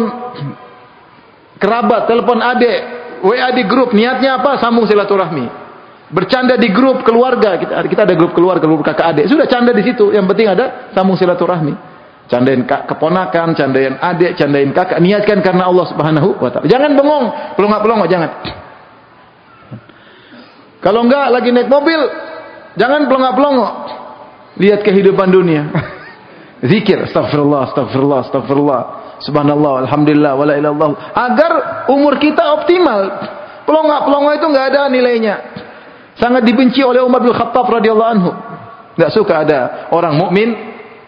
kerabat, telepon adik, WA di grup. Niatnya apa? Sambung silaturahmi. Bercanda di grup keluarga. Kita ada grup keluarga, grup kakak adik. Sudah canda di situ. Yang penting ada sambung silaturahmi. Candain keponakan, candain adik, candain kakak. Niatkan karena Allah Subhanahu wa taala. Jangan bengong, pelongak-pelongok, jangan. Kalau enggak lagi naik mobil, jangan pelongak-pelongok. Lihat kehidupan dunia. Zikir, astagfirullah, astagfirullah, astagfirullah. Subhanallah, alhamdulillah, wala ilaha illallah. Agar umur kita optimal. Pelongo itu enggak ada nilainya. Sangat dibenci oleh Umar bin Khattab radhiyallahu anhu. Enggak suka ada orang mukmin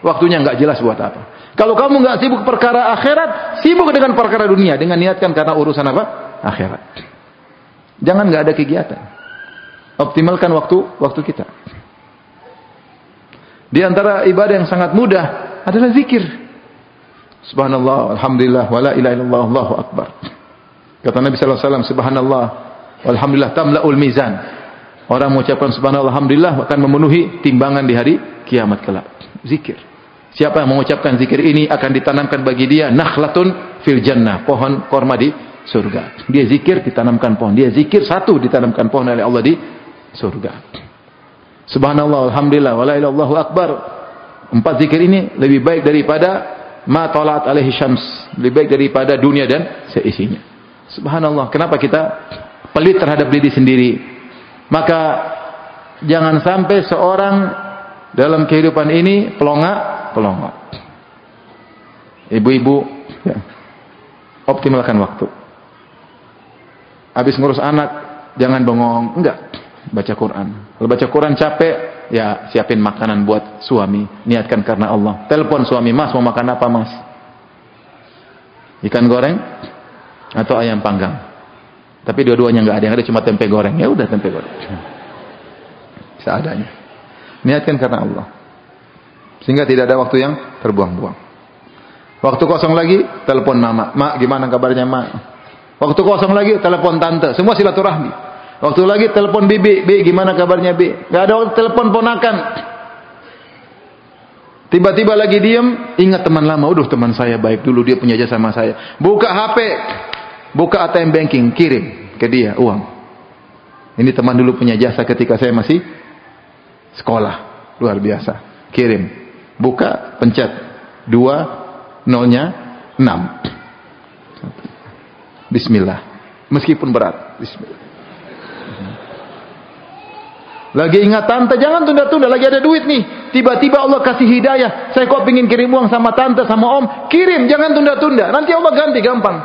waktunya enggak jelas buat apa. Kalau kamu enggak sibuk perkara akhirat, sibuk dengan perkara dunia dengan niatkan karena urusan apa? Akhirat. Jangan enggak ada kegiatan. Optimalkan waktu kita. Di antara ibadah yang sangat mudah adalah zikir. Subhanallah, alhamdulillah, wala ilaha illallah, Allahu akbar. Kata Nabi sallallahu alaihi wasallam, subhanallah, walhamdulillah tamla'ul mizan. Orang mengucapkan subhanallah, alhamdulillah akan memenuhi timbangan di hari kiamat kelak. Zikir. Siapa yang mengucapkan zikir ini akan ditanamkan bagi dia nakhlatun fil jannah, pohon korma di surga. Dia zikir ditanamkan pohon. Dia zikir satu ditanamkan pohon oleh Allah di surga. Subhanallah, alhamdulillah, wala ilaha illallah, Allahu akbar. 4 zikir ini lebih baik daripada ma talat alaihi syams, lebih baik daripada dunia dan seisinya. Subhanallah. Kenapa kita pelit terhadap diri sendiri? Maka jangan sampai seorang dalam kehidupan ini pelongo. Ibu-ibu, ya, optimalkan waktu. Habis ngurus anak, jangan bengong. Enggak. Baca Quran. Kalau baca Quran capek, ya siapin makanan buat suami. Niatkan karena Allah. Telepon suami, mas mau makan apa mas? Ikan goreng atau ayam panggang? Tapi dua-duanya enggak ada. Yang ada cuma tempe goreng. Ya udah tempe goreng. Seadanya. Niatkan karena Allah. Sehingga tidak ada waktu yang terbuang-buang. Waktu kosong lagi, telepon mama. Mak, gimana kabarnya mak? Waktu kosong lagi, telepon tante. Semua silaturahmi. Waktu lagi telepon bibi, bi gimana kabarnya bi? Gak ada waktu telepon ponakan. Tiba-tiba lagi diem, ingat teman lama. Udah teman saya baik dulu, dia punya jasa sama saya. Buka HP, buka ATM banking, kirim ke dia uang. Ini teman dulu punya jasa ketika saya masih sekolah. Luar biasa. Kirim. Buka, pencet. 2, 0-nya 6. Bismillah. Meskipun berat. Bismillah. Lagi ingat tante, jangan tunda-tunda, lagi ada duit nih. Tiba-tiba Allah kasih hidayah. Saya kok pingin kirim uang sama tante, sama om. Kirim, jangan tunda-tunda. Nanti Allah ganti, gampang.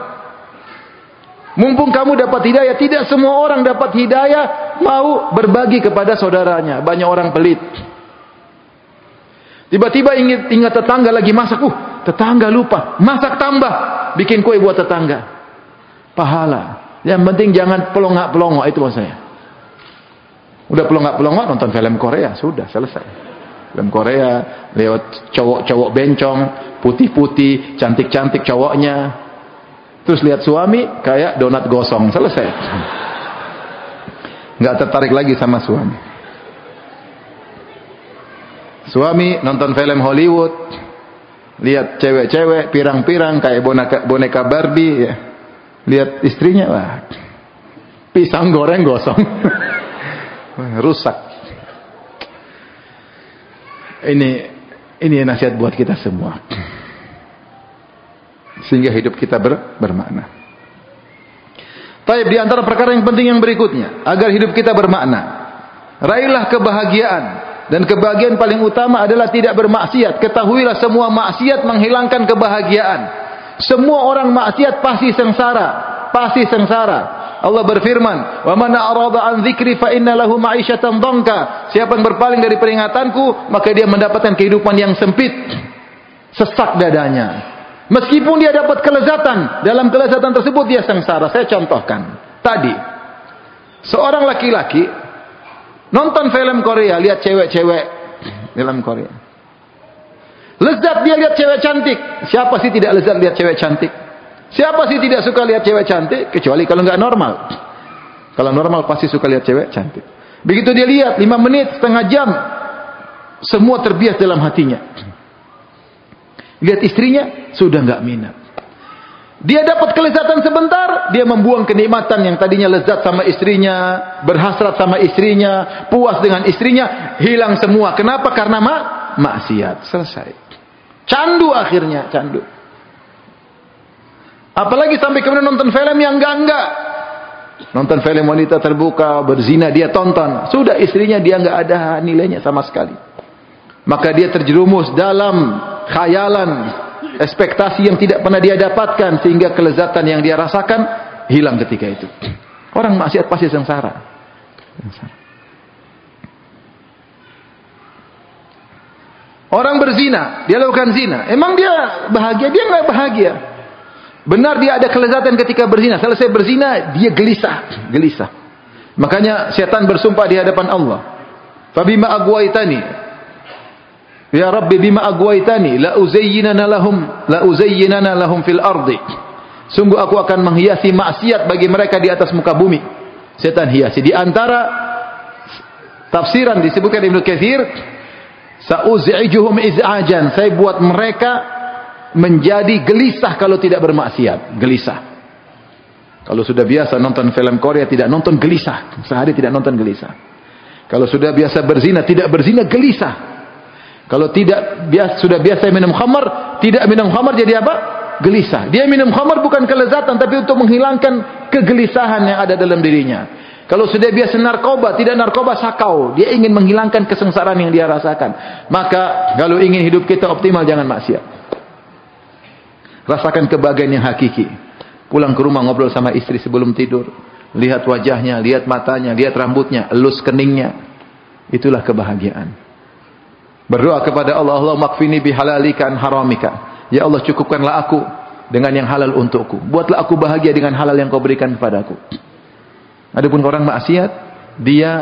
Mumpung kamu dapat hidayah. Tidak semua orang dapat hidayah mau berbagi kepada saudaranya. Banyak orang pelit. Tiba-tiba ingat tetangga lagi masak. Tetangga lupa. Masak tambah. Bikin kue buat tetangga. Pahala. Yang penting jangan pelongo-pelongo. Itu maksud saya. Udah pelongo-pelongo nonton film Korea. Sudah selesai. Film Korea. Lewat cowok-cowok bencong. Putih-putih. Cantik-cantik cowoknya. Terus lihat suami kayak donat gosong. Selesai. Nggak tertarik lagi sama suami. Suami nonton film Hollywood. Lihat cewek-cewek pirang-pirang kayak boneka Barbie ya. Lihat istrinya, wah, pisang goreng gosong. Rusak. Ini nasihat buat kita semua. Sehingga hidup kita bermakna. Taib, di antara perkara yang penting yang berikutnya, agar hidup kita bermakna. Raihlah kebahagiaan. Dan kebahagiaan paling utama adalah tidak bermaksiat. Ketahuilah semua maksiat menghilangkan kebahagiaan. Semua orang maksiat pasti sengsara. Pasti sengsara. Allah berfirman, "Wa man a'rada an dzikri fa inna lahu ma'isyatan dhanka." Siapa yang berpaling dari peringatanku, maka dia mendapatkan kehidupan yang sempit. Sesak dadanya. Meskipun dia dapat kelezatan, dalam kelezatan tersebut dia sengsara. Saya contohkan. Tadi, seorang laki-laki nonton film Korea, lihat cewek-cewek film Korea. Lezat dia lihat cewek cantik. Siapa sih tidak lezat lihat cewek cantik? Siapa sih tidak suka lihat cewek cantik? Kecuali kalau nggak normal. Kalau normal pasti suka lihat cewek cantik. Begitu dia lihat 5 menit, setengah jam, semua terbias dalam hatinya. Lihat istrinya, sudah nggak minat. Dia dapat kelezatan sebentar, dia membuang kenikmatan yang tadinya lezat sama istrinya, berhasrat sama istrinya, puas dengan istrinya, hilang semua. Kenapa? Karena maksiat. Selesai. Candu akhirnya, candu. Apalagi sampai kemudian nonton film yang enggak. Nonton film wanita terbuka, berzina dia tonton. Sudah istrinya dia enggak ada nilainya sama sekali. maka dia terjerumus dalam khayalan, ekspektasi yang tidak pernah dia dapatkan, sehingga kelezatan yang dia rasakan hilang ketika itu. Orang maksiat pasti sengsara. Orang berzina, dia lakukan zina, emang dia bahagia? Dia nggak bahagia. Benar, dia ada kelezatan ketika berzina. Selesai berzina, dia gelisah. Makanya setan bersumpah di hadapan Allah. Fabima agwaitani, ya Rabbi bima agwaitani, la uzayyinana lahum fil ardi. Sungguh aku akan menghiasi maksiat bagi mereka di atas muka bumi. Setan hiasi. Di antara tafsiran disebutkan Ibnu Katsir, sa'uz'ijuhum iz'ajan. Saya buat mereka menjadi gelisah kalau tidak bermaksiat. Gelisah. Kalau sudah biasa nonton film Korea, tidak nonton, gelisah. Sehari tidak nonton, gelisah. Kalau sudah biasa berzina, tidak berzina, gelisah. Kalau sudah biasa minum khamar, tidak minum khamar, jadi apa? Gelisah. Dia minum khamar bukan kelezatan, tapi untuk menghilangkan kegelisahan yang ada dalam dirinya. Kalau sudah biasa narkoba, tidak narkoba, sakau. Dia ingin menghilangkan kesengsaraan yang dia rasakan. Maka kalau ingin hidup kita optimal, jangan maksiat. Rasakan kebahagiaan yang hakiki. Pulang ke rumah ngobrol sama istri sebelum tidur. Lihat wajahnya, lihat matanya, lihat rambutnya, elus keningnya. Itulah kebahagiaan. Berdoa kepada Allah, Allah makfini bihalalika an haramika. Ya Allah, cukupkanlah aku dengan yang halal untukku. Buatlah aku bahagia dengan halal yang kau berikan kepadaku. Adapun orang maksiat, dia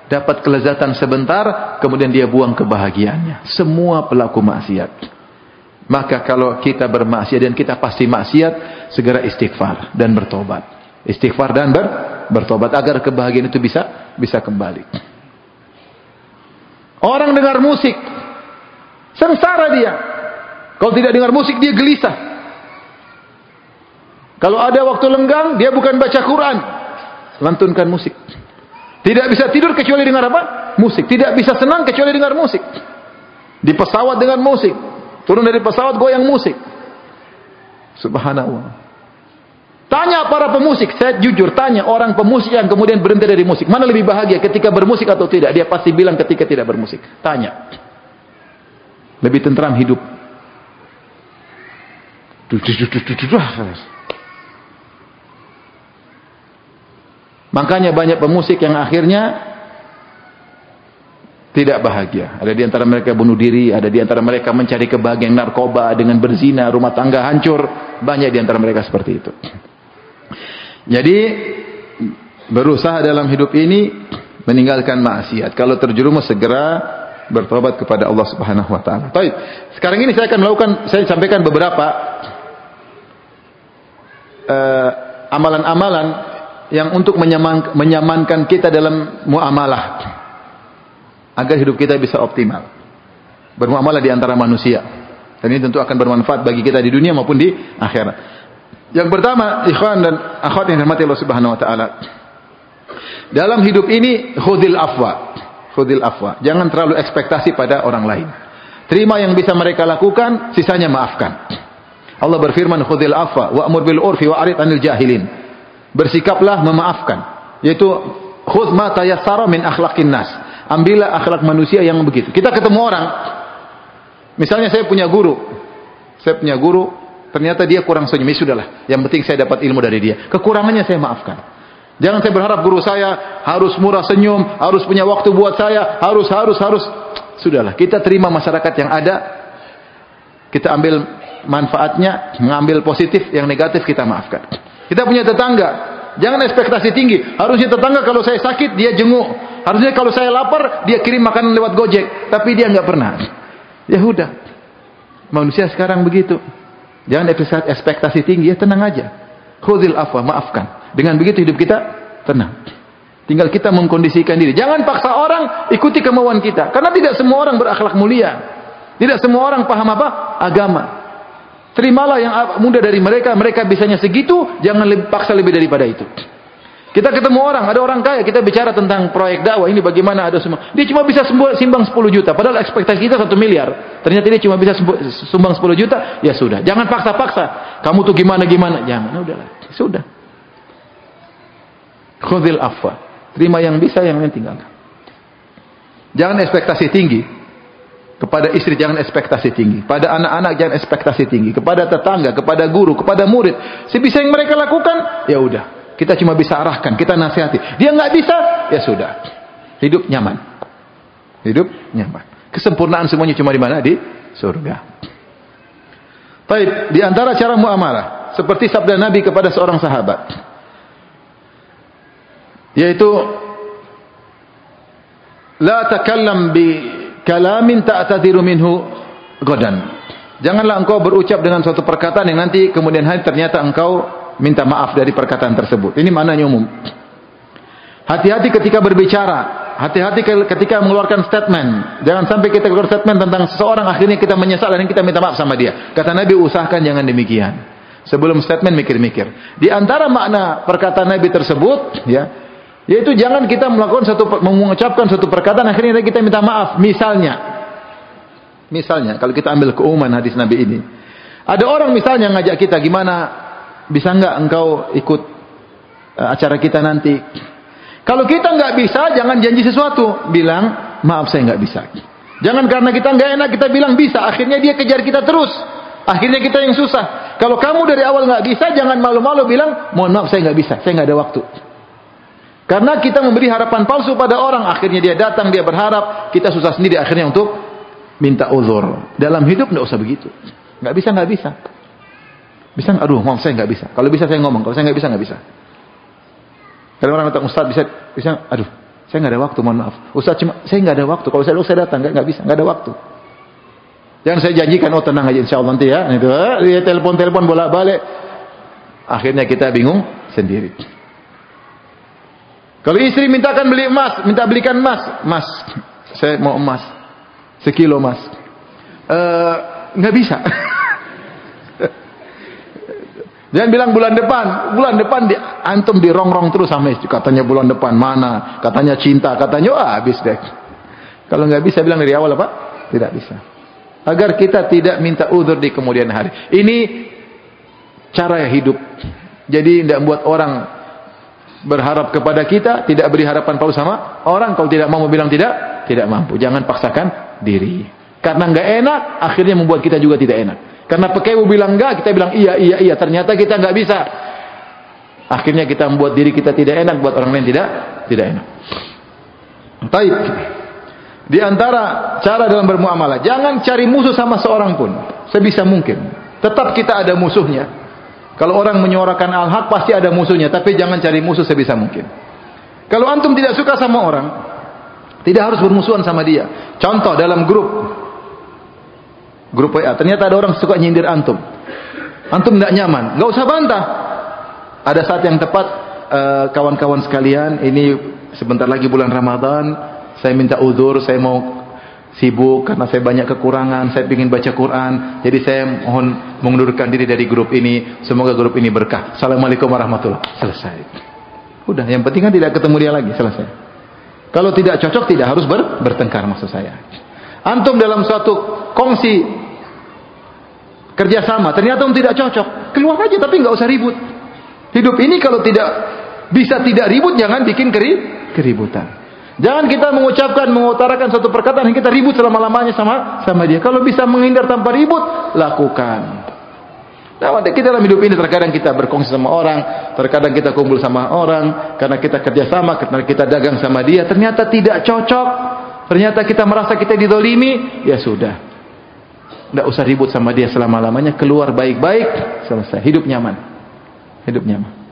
dapat kelezatan sebentar, kemudian dia buang kebahagiaannya. Semua pelaku maksiat. Maka kalau kita bermaksiat dan kita pasti maksiat, segera istighfar dan bertobat. Istighfar dan bertobat agar kebahagiaan itu bisa kembali. Orang dengar musik, sengsara dia. Kalau tidak dengar musik, dia gelisah. Kalau ada waktu lenggang, dia bukan baca Quran, lantunkan musik. Tidak bisa tidur kecuali dengar apa? Musik. Tidak bisa senang kecuali dengar musik. Di pesawat dengan musik. Turun dari pesawat goyang musik. Subhanallah. Tanya para pemusik, saya jujur tanya orang pemusik yang kemudian berhenti dari musik, mana lebih bahagia ketika bermusik atau tidak? Dia pasti bilang ketika tidak bermusik. Tanya. Lebih tentram hidup. Makanya banyak pemusik yang akhirnya tidak bahagia. Ada di antara mereka bunuh diri, ada di antara mereka mencari kebahagiaan narkoba dengan berzina, rumah tangga hancur. Banyak di antara mereka seperti itu. Jadi berusaha dalam hidup ini meninggalkan maksiat. Kalau terjerumus segera bertobat kepada Allah Subhanahu wa taala. Baik. Sekarang ini saya akan sampaikan beberapa amalan-amalan yang untuk menyamankan kita dalam muamalah. Agar hidup kita bisa optimal. Bermuamalah di antara manusia. Dan ini tentu akan bermanfaat bagi kita di dunia maupun di akhirat. Yang pertama, ikhwan dan akhwat yang dirahmati Allah Subhanahu wa taala. Dalam hidup ini khudil afwa. Khudil afwa. Jangan terlalu ekspektasi pada orang lain. Terima yang bisa mereka lakukan, sisanya maafkan. Allah berfirman, khudil afwa wa'mur bil urfi wa'rid 'anil jahilin. Bersikaplah memaafkan. Yaitu khudz ma tayassara min akhlaqin nas. Ambillah akhlak manusia yang begitu. Kita ketemu orang, misalnya saya punya guru, ternyata dia kurang senyum. Sudahlah, yang penting saya dapat ilmu dari dia. Kekurangannya saya maafkan. Jangan saya berharap guru saya harus murah senyum, harus punya waktu buat saya, harus. Sudahlah, kita terima masyarakat yang ada, kita ambil manfaatnya, mengambil positif, yang negatif kita maafkan. Kita punya tetangga, jangan ekspektasi tinggi. Harusnya tetangga kalau saya sakit dia jenguk. Harusnya kalau saya lapar, dia kirim makanan lewat Gojek. Tapi dia nggak pernah. Ya udah. Manusia sekarang begitu. Jangan ekspektasi tinggi, ya tenang aja. Khudil afwa, maafkan. Dengan begitu hidup kita tenang. Tinggal kita mengkondisikan diri. Jangan paksa orang ikuti kemauan kita. Karena tidak semua orang berakhlak mulia. Tidak semua orang paham apa? Agama. Terimalah yang mudah dari mereka. Mereka bisanya segitu, jangan paksa lebih daripada itu. Kita ketemu orang, ada orang kaya, kita bicara tentang proyek dakwah ini bagaimana, ada semua. Dia cuma bisa sumbang 10 juta, padahal ekspektasi kita 1 miliar. Ternyata dia cuma bisa sumbang 10 juta, ya sudah. Jangan paksa-paksa. Kamu tuh gimana. Jangan, udahlah. Sudah. Khudil afwa. Terima yang bisa, yang lain tinggalkan. Jangan ekspektasi tinggi. Kepada istri jangan ekspektasi tinggi. Pada anak-anak jangan ekspektasi tinggi. Kepada tetangga, kepada guru, kepada murid. Sebisa yang mereka lakukan, ya udah. Kita cuma bisa arahkan, kita nasihati. Dia nggak bisa, ya sudah. Hidup nyaman. Hidup nyaman. Kesempurnaan semuanya cuma di mana? Di surga. Baik, di antara cara muamalah, seperti sabda Nabi kepada seorang sahabat, yaitu la takallam bi kalamin ta'tadiru minhu ghadan. Janganlah engkau berucap dengan suatu perkataan yang nanti kemudian hari ternyata engkau minta maaf dari perkataan tersebut. Ini maknanya umum. Hati-hati ketika berbicara, hati-hati ketika mengeluarkan statement. Jangan sampai kita keluar statement tentang seseorang akhirnya kita menyesal dan kita minta maaf sama dia. Kata Nabi, usahakan jangan demikian. Sebelum statement mikir-mikir. Di antara makna perkataan Nabi tersebut, ya, yaitu jangan kita mengucapkan satu perkataan akhirnya kita minta maaf. Misalnya kalau kita ambil keumuman hadis Nabi ini, ada orang misalnya ngajak kita, gimana, bisa nggak engkau ikut acara kita nanti? Kalau kita nggak bisa, jangan janji sesuatu, bilang maaf saya nggak bisa. Jangan karena kita nggak enak kita bilang bisa, akhirnya dia kejar kita terus, akhirnya kita yang susah. Kalau kamu dari awal nggak bisa, jangan malu-malu bilang mohon maaf saya nggak bisa, saya nggak ada waktu. Karena kita memberi harapan palsu pada orang, akhirnya dia datang, dia berharap, kita susah sendiri akhirnya untuk minta uzur. Dalam hidup nggak usah begitu. Nggak bisa, nggak bisa. Bisa, aduh, maaf saya nggak bisa. Kalau bisa saya ngomong, kalau saya nggak bisa, nggak bisa. Kalau orang datang, Ustaz bisa, aduh, saya nggak ada waktu, mohon maaf. Ustaz saya nggak ada waktu. Kalau saya datang, nggak bisa, nggak ada waktu. Jangan saya janjikan, oh tenang aja, insya Allah nanti ya. Itu, dia telepon bolak-balik. Akhirnya kita bingung sendiri. Kalau istri mintakan beli emas, minta belikan emas, mas, saya mau emas, sekilo mas, nggak bisa. Jangan bilang bulan depan antum dirongrong terus sama istri, katanya bulan depan mana, katanya cinta, katanya habis deh. Kalau nggak bisa bilang dari awal apa? Tidak bisa. Agar kita tidak minta uzur di kemudian hari. Ini cara hidup. Jadi tidak membuat orang berharap kepada kita, tidak beri harapan palsu sama orang. Kalau tidak mau bilang tidak mampu. Jangan paksakan diri. Karena nggak enak, akhirnya membuat kita juga tidak enak. Karena PKW bilang enggak, kita bilang iya. Ternyata kita nggak bisa. Akhirnya kita membuat diri kita tidak enak, buat orang lain tidak enak. Baik. Di antara cara dalam bermuamalah, jangan cari musuh sama seorang pun, sebisa mungkin. Tetap kita ada musuhnya. Kalau orang menyuarakan al-haq pasti ada musuhnya, tapi jangan cari musuh sebisa mungkin. Kalau antum tidak suka sama orang, tidak harus bermusuhan sama dia. Contoh dalam grup WA, ternyata ada orang suka nyindir antum. Antum tidak nyaman, nggak usah bantah. Ada saat yang tepat, kawan-kawan sekalian, ini sebentar lagi bulan Ramadan. Saya minta uzur, saya mau sibuk karena saya banyak kekurangan, saya ingin baca Quran. Jadi saya mohon mengundurkan diri dari grup ini. Semoga grup ini berkah. Assalamualaikum warahmatullahi wabarakatuh. Selesai. Udah, yang penting kan tidak ketemu dia lagi, selesai. Kalau tidak cocok tidak harus bertengkar maksud saya. Antum dalam suatu kongsi kerjasama, ternyata tidak cocok, keluar aja tapi nggak usah ribut. Hidup ini kalau tidak bisa tidak ribut, jangan bikin keributan. Jangan kita mengutarakan suatu perkataan yang kita ribut selama-lamanya sama dia. Kalau bisa menghindar tanpa ribut, lakukan. Nah, kita dalam hidup ini terkadang kita berkongsi sama orang, terkadang kita kumpul sama orang, karena kita kerjasama, karena kita dagang sama dia, ternyata tidak cocok, ternyata kita merasa kita didolimi, ya sudah. Tidak usah ribut sama dia selama-lamanya, keluar baik-baik, selesai. Hidup nyaman. Hidup nyaman.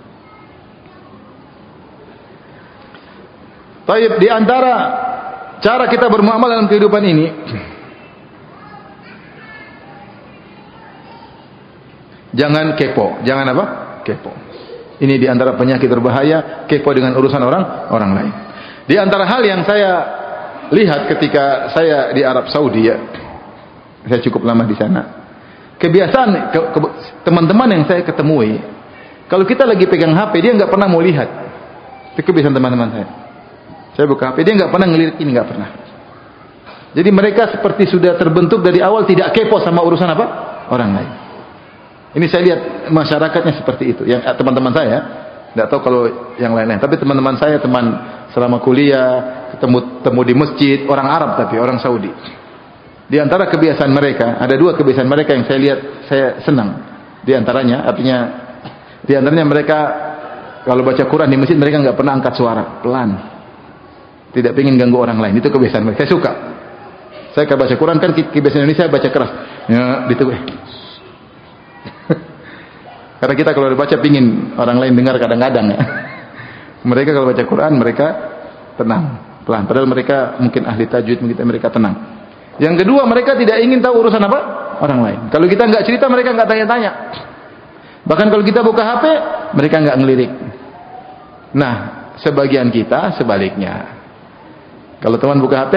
Baik, di antara cara kita bermuamalah dalam kehidupan ini, jangan kepo. Jangan apa? Kepo. Ini di antara penyakit berbahaya, kepo dengan urusan orang lain. Di antara hal yang saya lihat ketika saya di Arab Saudi, ya, saya cukup lama di sana. Kebiasaan teman-teman yang saya ketemui, kalau kita lagi pegang HP, dia nggak pernah mau lihat. Itu kebiasaan teman-teman saya. Saya buka HP, dia nggak pernah ngelirik ini, nggak pernah. Jadi mereka seperti sudah terbentuk dari awal tidak kepo sama urusan apa? Orang lain. Ini saya lihat masyarakatnya seperti itu. Yang teman-teman saya, nggak tahu kalau yang lain-lain. Tapi teman-teman saya, teman selama kuliah, ketemu di masjid, orang Arab tapi orang Saudi. Di antara kebiasaan mereka, ada dua kebiasaan mereka yang saya lihat, saya senang. Di antaranya, mereka kalau baca Quran di masjid mereka nggak pernah angkat suara, pelan. Tidak ingin ganggu orang lain. Itu kebiasaan mereka. Saya suka. Saya kalau baca Quran kan kebiasaan Indonesia baca keras. Ya, gitu. Karena kita kalau baca pingin orang lain dengar kadang-kadang ya. Mereka kalau baca Quran mereka tenang, pelan. Padahal mereka mungkin ahli tajwid, mungkin mereka tenang. Yang kedua, mereka tidak ingin tahu urusan apa? Orang lain. Kalau kita nggak cerita, mereka nggak tanya-tanya. Bahkan kalau kita buka HP, mereka nggak ngelirik. Nah, sebagian kita sebaliknya. Kalau teman buka HP,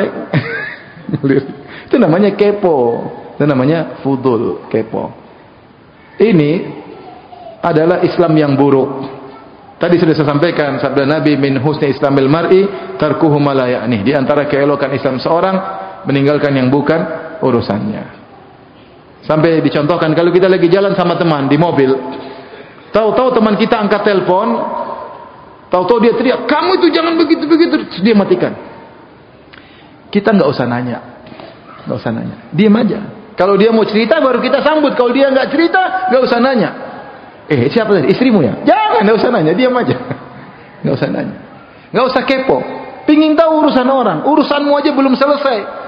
itu namanya kepo. Itu namanya fudul, kepo. Ini adalah Islam yang buruk. Tadi sudah saya sampaikan sabda Nabi, min husni islamil mar'i tarkuhu ma la ya'nih. Di antara keelokan Islam seorang meninggalkan yang bukan urusannya. Sampai dicontohkan kalau kita lagi jalan sama teman di mobil, tahu-tahu teman kita angkat telepon, tahu-tahu dia teriak, "Kamu itu jangan begitu-begitu," terus dia matikan. Kita nggak usah nanya, diam aja. Kalau dia mau cerita baru kita sambut. Kalau dia nggak cerita, nggak usah nanya. Siapa tadi? Istrimu ya? Jangan, nggak usah nanya, diam aja. Nggak usah nanya, nggak usah kepo. Pingin tahu urusan orang, urusanmu aja belum selesai.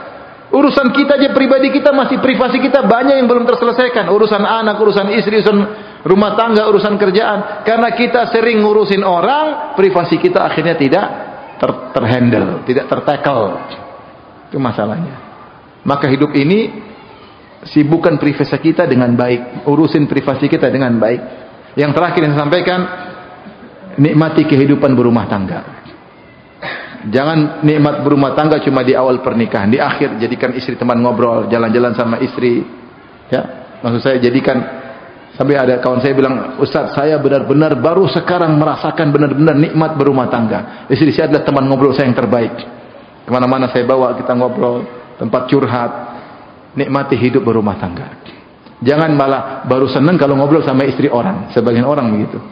Urusan kita aja pribadi kita masih privasi kita banyak yang belum terselesaikan. Urusan anak, urusan istri, urusan rumah tangga, urusan kerjaan. Karena kita sering ngurusin orang, privasi kita akhirnya tidak terhandle, tidak tertackle. Itu masalahnya. Maka hidup ini sibukkan privasi kita dengan baik, urusin privasi kita dengan baik. Yang terakhir yang saya sampaikan, nikmati kehidupan berumah tangga. Jangan nikmat berumah tangga cuma di awal pernikahan, di akhir jadikan istri teman ngobrol, jalan-jalan sama istri. Ya, maksud saya jadikan, sampai ada kawan saya bilang, "Ustaz, saya benar-benar baru sekarang merasakan benar-benar nikmat berumah tangga. Istri saya adalah teman ngobrol saya yang terbaik. Kemana-mana saya bawa kita ngobrol, tempat curhat. Nikmati hidup berumah tangga. Jangan malah baru senang kalau ngobrol sama istri orang. Sebagian orang begitu.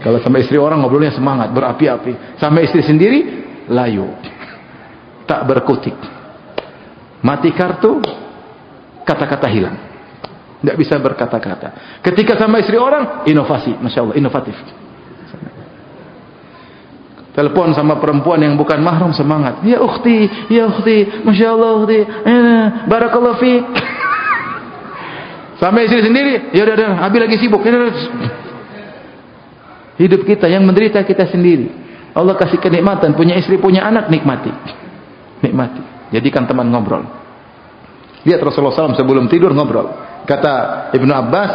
Kalau sama istri orang ngobrolnya semangat, berapi-api. Sama istri sendiri layu, tak berkutik, mati kartu, kata-kata hilang, tidak bisa berkata-kata. Ketika sama istri orang, inovasi, masya Allah, inovatif. Telepon sama perempuan yang bukan mahram, semangat, ya ukhti, masya Allah ukhti, barakallahu fiik. Sama istri sendiri, ya udah, Abi lagi sibuk. Hidup kita yang menderita kita sendiri. Allah kasih kenikmatan, punya istri, punya anak, nikmati. Jadikan teman ngobrol. Lihat Rasulullah SAW sebelum tidur ngobrol. Kata Ibnu Abbas,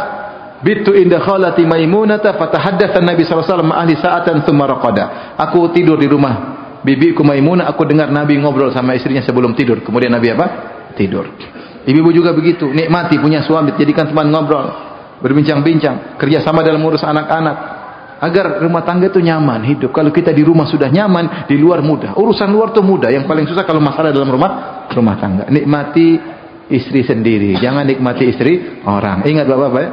"Bittu inda khalati Maimunata fatahaddatsa Nabi SAW ma'ahli sa'atan tsumma raqada." Aku tidur di rumah bibiku Maimunah, aku dengar Nabi ngobrol sama istrinya sebelum tidur. Kemudian Nabi apa? Tidur. Ibu-ibu juga begitu, nikmati punya suami, jadikan teman ngobrol, berbincang-bincang, kerjasama dalam urus anak-anak. Agar rumah tangga itu nyaman hidup. Kalau kita di rumah sudah nyaman, di luar mudah. Urusan luar itu mudah. Yang paling susah kalau masalah dalam rumah tangga. Nikmati istri sendiri. Jangan nikmati istri orang. Ingat Bapak-Bapak ya?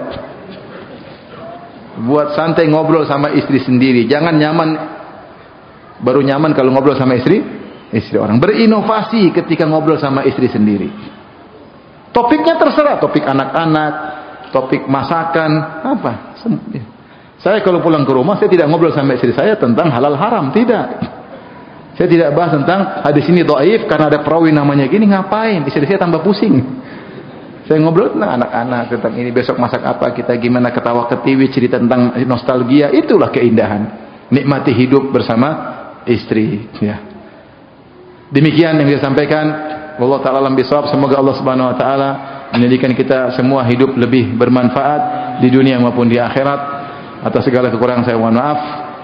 Buat santai ngobrol sama istri sendiri. Jangan nyaman, baru nyaman kalau ngobrol sama istri orang. Berinovasi ketika ngobrol sama istri sendiri. Topiknya terserah. Topik anak-anak, topik masakan, apa. Saya kalau pulang ke rumah, saya tidak ngobrol sama istri saya tentang halal haram, tidak. Saya tidak bahas tentang hadis ini dhaif karena ada perawi namanya gini, ngapain? Istri saya tambah pusing. Saya ngobrol tentang anak-anak, tentang ini besok masak apa, kita gimana ketawa ketiwi, cerita tentang nostalgia, itulah keindahan. Nikmati hidup bersama istri. Ya. Demikian yang saya sampaikan. Wallahu ta'ala alam bisawab. Semoga Allah Subhanahu wa taala menjadikan kita semua hidup lebih bermanfaat di dunia maupun di akhirat. Atas segala kekurangan saya mohon maaf,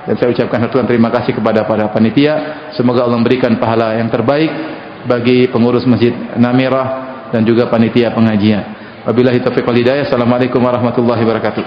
dan saya ucapkan haturn terima kasih kepada para panitia. Semoga Allah memberikan pahala yang terbaik bagi pengurus Masjid Namirah dan juga panitia pengajian. Wabillahi taufiq wal hidayah. Assalamualaikum warahmatullahi wabarakatuh.